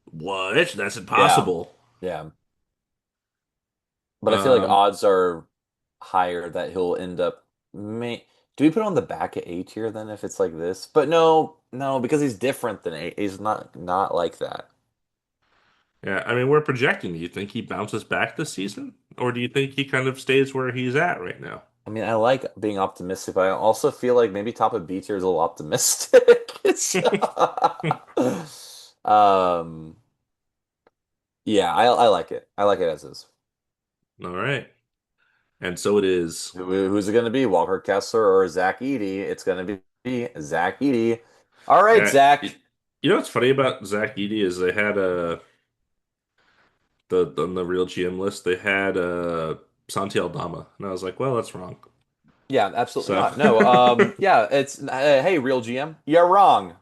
what? That's Yeah. impossible. Yeah. But I feel like Um, odds are higher that he'll end up. May Do we put him on the back at A tier then if it's like this? But no, no, because he's different than A. He's not like that. yeah, I mean, we're projecting. Do you think he bounces back this season? Or do you think he kind of stays where he's at right now? I mean, I like being optimistic, but I also feel like maybe top of B tier is a little optimistic. Um, yeah, I like it. I like it as is. All right. And so it is. Who's it going to be? Walker Kessler or Zach Edey? It's going to be Zach Edey. All right, Yeah, Zach. you know what's funny about Zach Edey is they had the on the real GM list they had Santi Aldama, and I was like, well, that's wrong. Yeah, absolutely So not. No. Yeah, it's hey, real GM. You're wrong.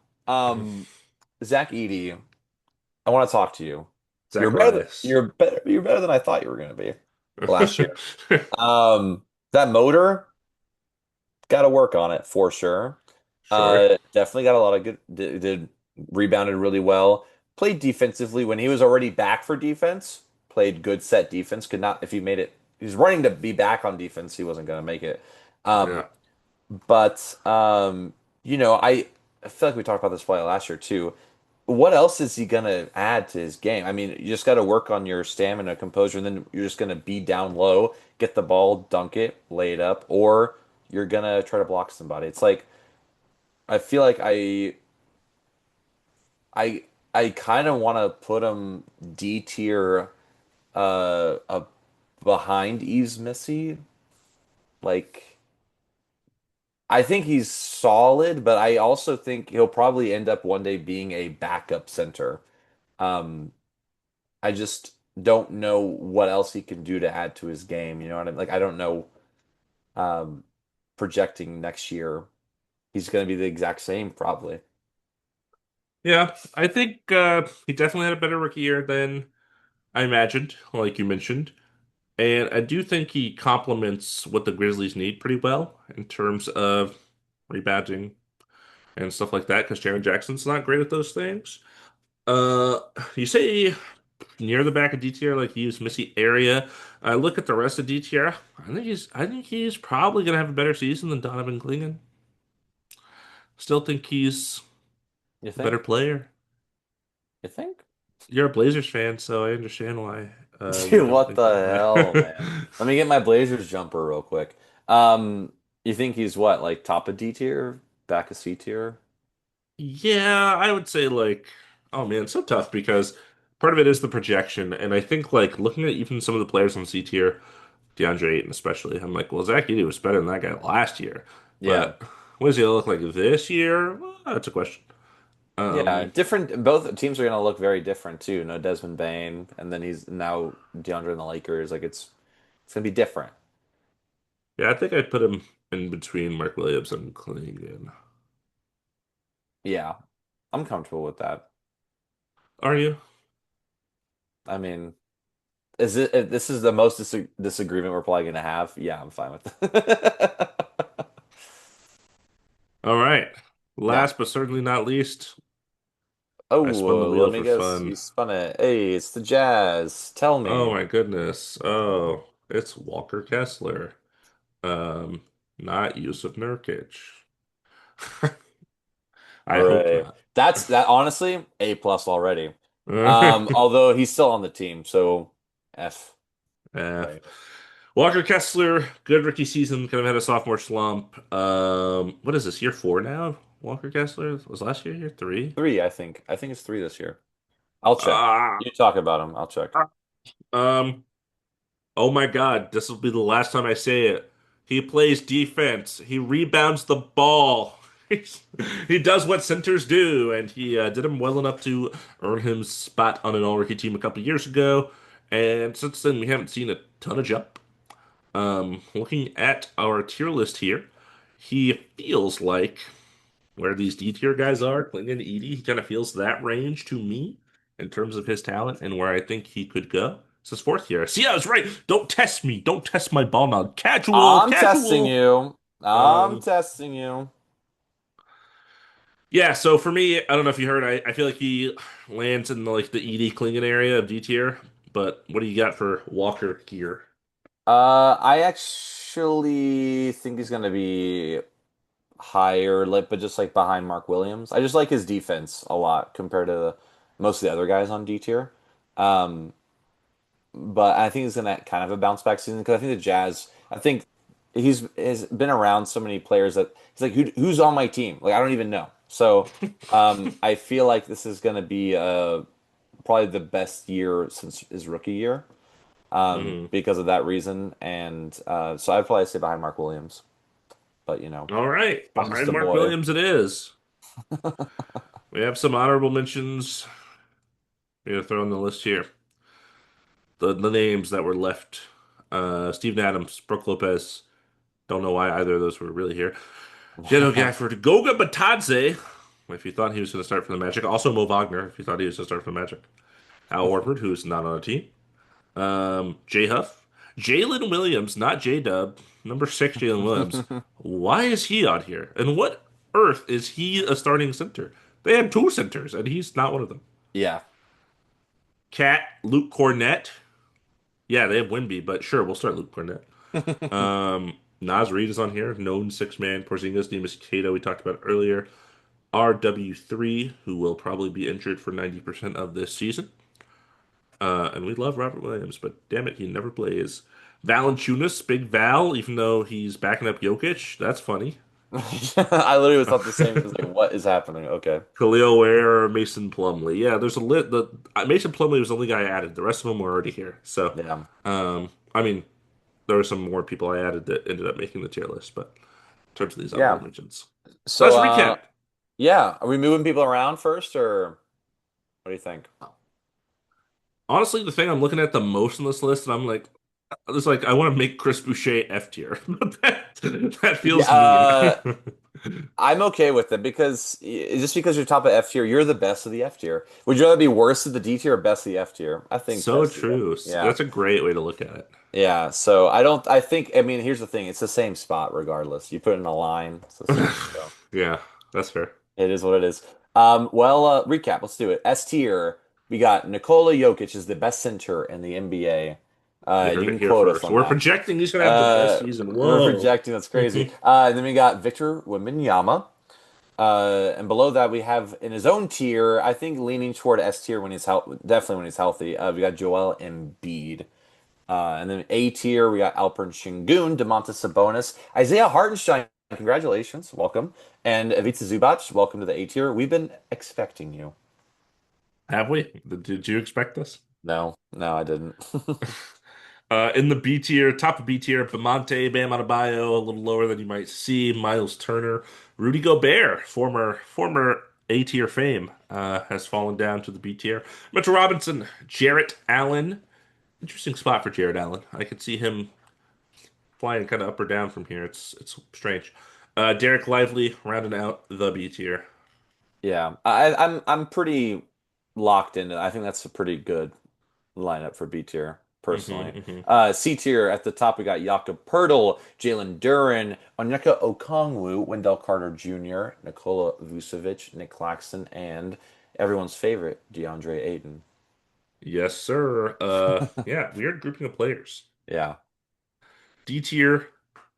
Zach Edey, I want to talk to you. You're better than Zacharias. you're better than I thought you were going to be last year. That motor, got to work on it for sure. Sure. Definitely got a lot of good did rebounded really well. Played defensively when he was already back for defense. Played good set defense. Could not if he made it. He's running to be back on defense. He wasn't going to make it. Um, Yeah. But I feel like we talked about this probably last year too. What else is he gonna add to his game? I mean, you just got to work on your stamina, composure, and then you're just gonna be down low, get the ball, dunk it, lay it up, or you're gonna try to block somebody. It's like I feel like I I kind of want to put him D tier, behind Eves Missy. Like I think he's solid, but I also think he'll probably end up one day being a backup center. Um, I just don't know what else he can do to add to his game. You know what I mean? Like I don't know. Um, Projecting next year, he's going to be the exact same probably. Yeah. I think he definitely had a better rookie year than I imagined, like you mentioned. And I do think he complements what the Grizzlies need pretty well in terms of rebounding and stuff like that, because Jaren Jackson's not great at those things. Uh, you say near the back of DTR, like he was Missy area. I look at the rest of DTR. I think he's probably gonna have a better season than Donovan Clingan. Still think he's You a better think? player. You think? You're a Blazers fan, so I understand why you Dude, don't what think the that hell, man? way. Let me get my Blazers jumper real quick. You think he's what, like top of D tier, back of C tier? Yeah, I would say like, oh man, it's so tough because part of it is the projection, and I think like looking at even some of the players on C tier, DeAndre Ayton especially, I'm like, well, Zach Edey was better than that guy last year, Yeah. but what does he look like this year? Well, that's a question. Yeah, Um, different. Both teams are going to look very different too. No Desmond Bain, and then he's now DeAndre in the Lakers. Like it's going to be different. yeah, I think I'd put him in between Mark Williams and Clingan. Yeah, I'm comfortable with that. Are you? I mean, is it if this is the most disagreement we're probably going to have? Yeah, I'm fine with it. All right. Yeah. Last but certainly not least, Oh, I spun the let wheel me for guess. You fun. spun it. Hey, it's the Jazz. Tell Oh me. my goodness. Oh, it's Walker Kessler. Um, Not Yusuf Nurkic. All I hope right. not. That honestly, A plus already. Uh, Although he's still on the team, so F. Right. Walker Kessler, good rookie season, kind of had a sophomore slump. What is this, year four now? Walker Kessler was last year, year three? Three, I think. I think it's three this year. I'll check. Ah, You talk about him. I'll check. um, oh my God, this will be the last time I say it. He plays defense. He rebounds the ball. He's- He does what centers do, and he did him well enough to earn him spot on an all-rookie team a couple of years ago. And since then, we haven't seen a ton of jump. Looking at our tier list here, he feels like where these D tier guys are, Clinton and Edie, he kind of feels that range to me in terms of his talent and where I think he could go. This is fourth year. See, I was right. Don't test me. Don't test my ball now. Casual, I'm testing casual. you. I'm Um, testing you. Yeah, so for me, I don't know if you heard, I feel like he lands in like the ED Klingon area of D tier, but what do you got for Walker here? I actually think he's gonna be higher, like, but just like behind Mark Williams. I just like his defense a lot compared to most of the other guys on D tier. Um, but I think he's gonna kind of a bounce back season because I think the Jazz. I think he's has been around so many players that he's like, who's on my team? Like I don't even know. So I feel like this is gonna be probably the best year since his rookie year Hmm. because of that reason. And so I'd probably say behind Mark Williams. But All right, I'm just behind a Mark boy. Williams it is. We have some honorable mentions. We're gonna throw on the list here. The names that were left: Steven Adams, Brooke Lopez. Don't know why either of those were really here. Jeno Gafford, Goga Batadze, if you thought he was going to start for the Magic. Also Mo Wagner, if you thought he was going to start for the Magic. Al Horford, who's not on a team. Jay Huff. Jalen Williams, not J Dub. Number six, Jalen Williams. Why is he on here? And what earth is he a starting center? They had two centers, and he's not one of them. Yeah. Cat, Luke Cornett. Yeah, they have Wimby, but sure, we'll start Luke Cornett. Naz Reid is on here, known six man. Porzingis, Demas Cato, we talked about earlier. RW3, who will probably be injured for 90% of this season. And we love Robert Williams, but damn it, he never plays. Valanciunas, Big Val, even though he's backing up Jokic, that's funny. I literally thought the same. It was like, what is happening? Okay. Khalil Ware, Mason Plumlee. Yeah, there's a lit. The Mason Plumlee was the only guy I added. The rest of them were already here. So, Yeah. I mean, there were some more people I added that ended up making the tier list, but in terms of these honorable Yeah. mentions, So let's recap. yeah, are we moving people around first or what do you think? Honestly, the thing I'm looking at the most on this list, and I'm like, it's like I want to make Chris Boucher F tier. That Yeah, feels mean. I'm okay with it because just because you're top of F tier, you're the best of the F tier. Would you rather be worst of the D tier or best of the F tier? I think So best of the F. true. Yeah. That's a great way to look at it. Yeah. So I don't I think I mean here's the thing, it's the same spot regardless. You put it in a line, it's the same. So Yeah, that's fair. it is what it is. Recap. Let's do it. S tier. We got Nikola Jokic is the best center in the NBA. You You heard it can here quote us first. on We're that. projecting he's gonna have the best season. We're Whoa. projecting. That's crazy. And then we got Victor Wembanyama. And below that we have in his own tier. I think leaning toward S tier when definitely when he's healthy. We got Joel Embiid. And then A tier, we got Alperen Şengün, Domantas Sabonis, Isaiah Hartenstein. Congratulations, welcome, and Ivica Zubac. Welcome to the A tier. We've been expecting you. Have we? Did you expect this? No, no, I didn't. In the B tier, top of B tier, Bamonte, Bam Adebayo, a little lower than you might see. Miles Turner, Rudy Gobert, former A tier fame, has fallen down to the B tier. Mitchell Robinson, Jarrett Allen. Interesting spot for Jarrett Allen. I could see him flying kind of up or down from here. It's strange. Derek Lively rounding out the B tier. Yeah, I'm pretty locked in. I think that's a pretty good lineup for B tier, personally. Hmm. C tier at the top, we got Jakob Poeltl, Jalen Duren, Onyeka Okongwu, Wendell Carter Jr., Nikola Vucevic, Nick Claxton, and everyone's favorite, DeAndre Ayton. Yes, sir. Yeah, weird grouping of players. Yeah. D tier,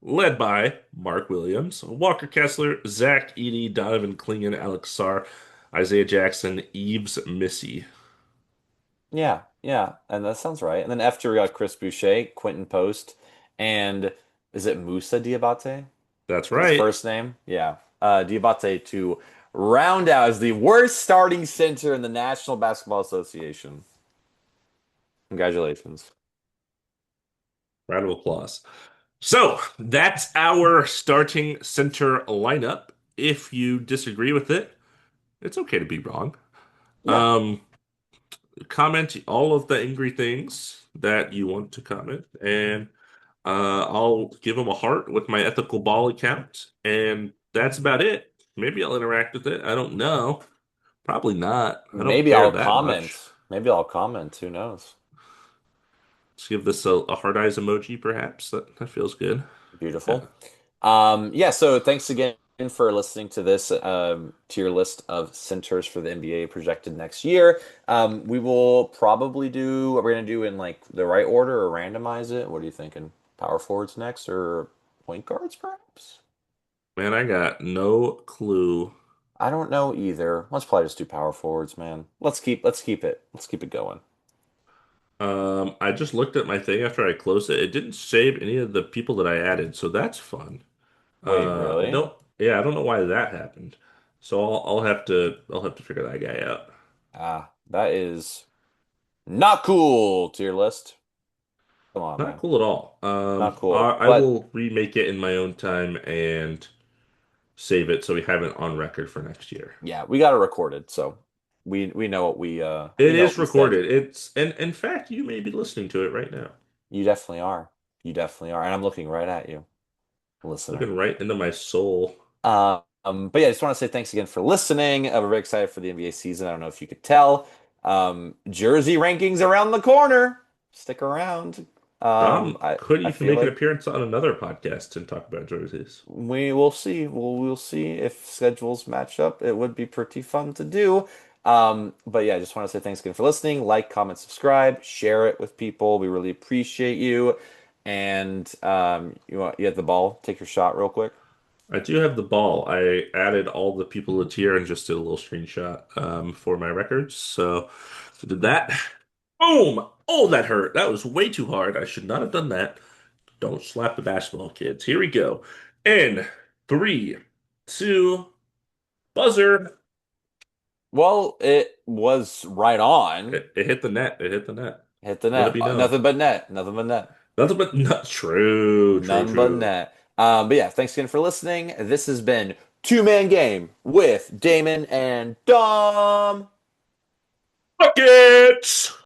led by Mark Williams, Walker Kessler, Zach Edey, Donovan Clingan, Alex Sarr, Isaiah Jackson, Eves Missy. Yeah, yeah, and that sounds right. And then after we got Chris Boucher, Quentin Post, and is it Musa Diabate? That's Is that his right. first name? Yeah. Diabate to round out as the worst starting center in the National Basketball Association. Congratulations. Round of applause. So that's our starting center lineup. If you disagree with it, it's okay to be wrong. Yeah. Um, Comment all of the angry things that you want to comment, and I'll give them a heart with my ethical ball account, and that's about it. Maybe I'll interact with it. I don't know. Probably not. I don't Maybe care I'll that much. comment. Maybe I'll comment. Who knows? Let's give this a heart eyes emoji, perhaps. That feels good. Yeah. Beautiful. Yeah, so thanks again for listening to this tier list of centers for the NBA projected next year. We will probably do what we're gonna do in like the right order or randomize it. What are you thinking? Power forwards next or point guards perhaps? Man, I got no clue. I don't know either. Let's probably just do power forwards, man. Let's keep it going. I just looked at my thing after I closed it. It didn't save any of the people that I added, so that's fun. Wait, really? No, yeah, I don't know why that happened. So I'll have to figure that guy out. Ah, that is not cool, tier list. Come on, Not man. cool at all. Not cool. I But will remake it in my own time and save it so we have it on record for next year. yeah, we got it recorded, so we know what we It know what is we said. recorded. It's and in fact, you may be listening to it right now. You definitely are. You definitely are. And I'm looking right at you, listener. Looking right into my soul. But yeah, I just want to say thanks again for listening. We're very excited for the NBA season. I don't know if you could tell. Jersey rankings around the corner. Stick around. Dom could I even feel make an like appearance on another podcast and talk about jerseys. we will see. We'll see if schedules match up. It would be pretty fun to do. But yeah, I just want to say thanks again for listening. Like, comment, subscribe, share it with people. We really appreciate you. And you have the ball. Take your shot real quick. I do have the ball. I added all the people to the tier and just did a little screenshot for my records. So did that. Boom! Oh, that hurt. That was way too hard. I should not have done that. Don't slap the basketball, kids. Here we go. In three, two, buzzer. Well, it was right on. It hit the net. It hit the net. Hit the Let it net. be known. Nothing but net. Nothing but net. Nothing but not true, true, None but true. net. But yeah, thanks again for listening. This has been Two Man Game with Damon and Dom. Buckets!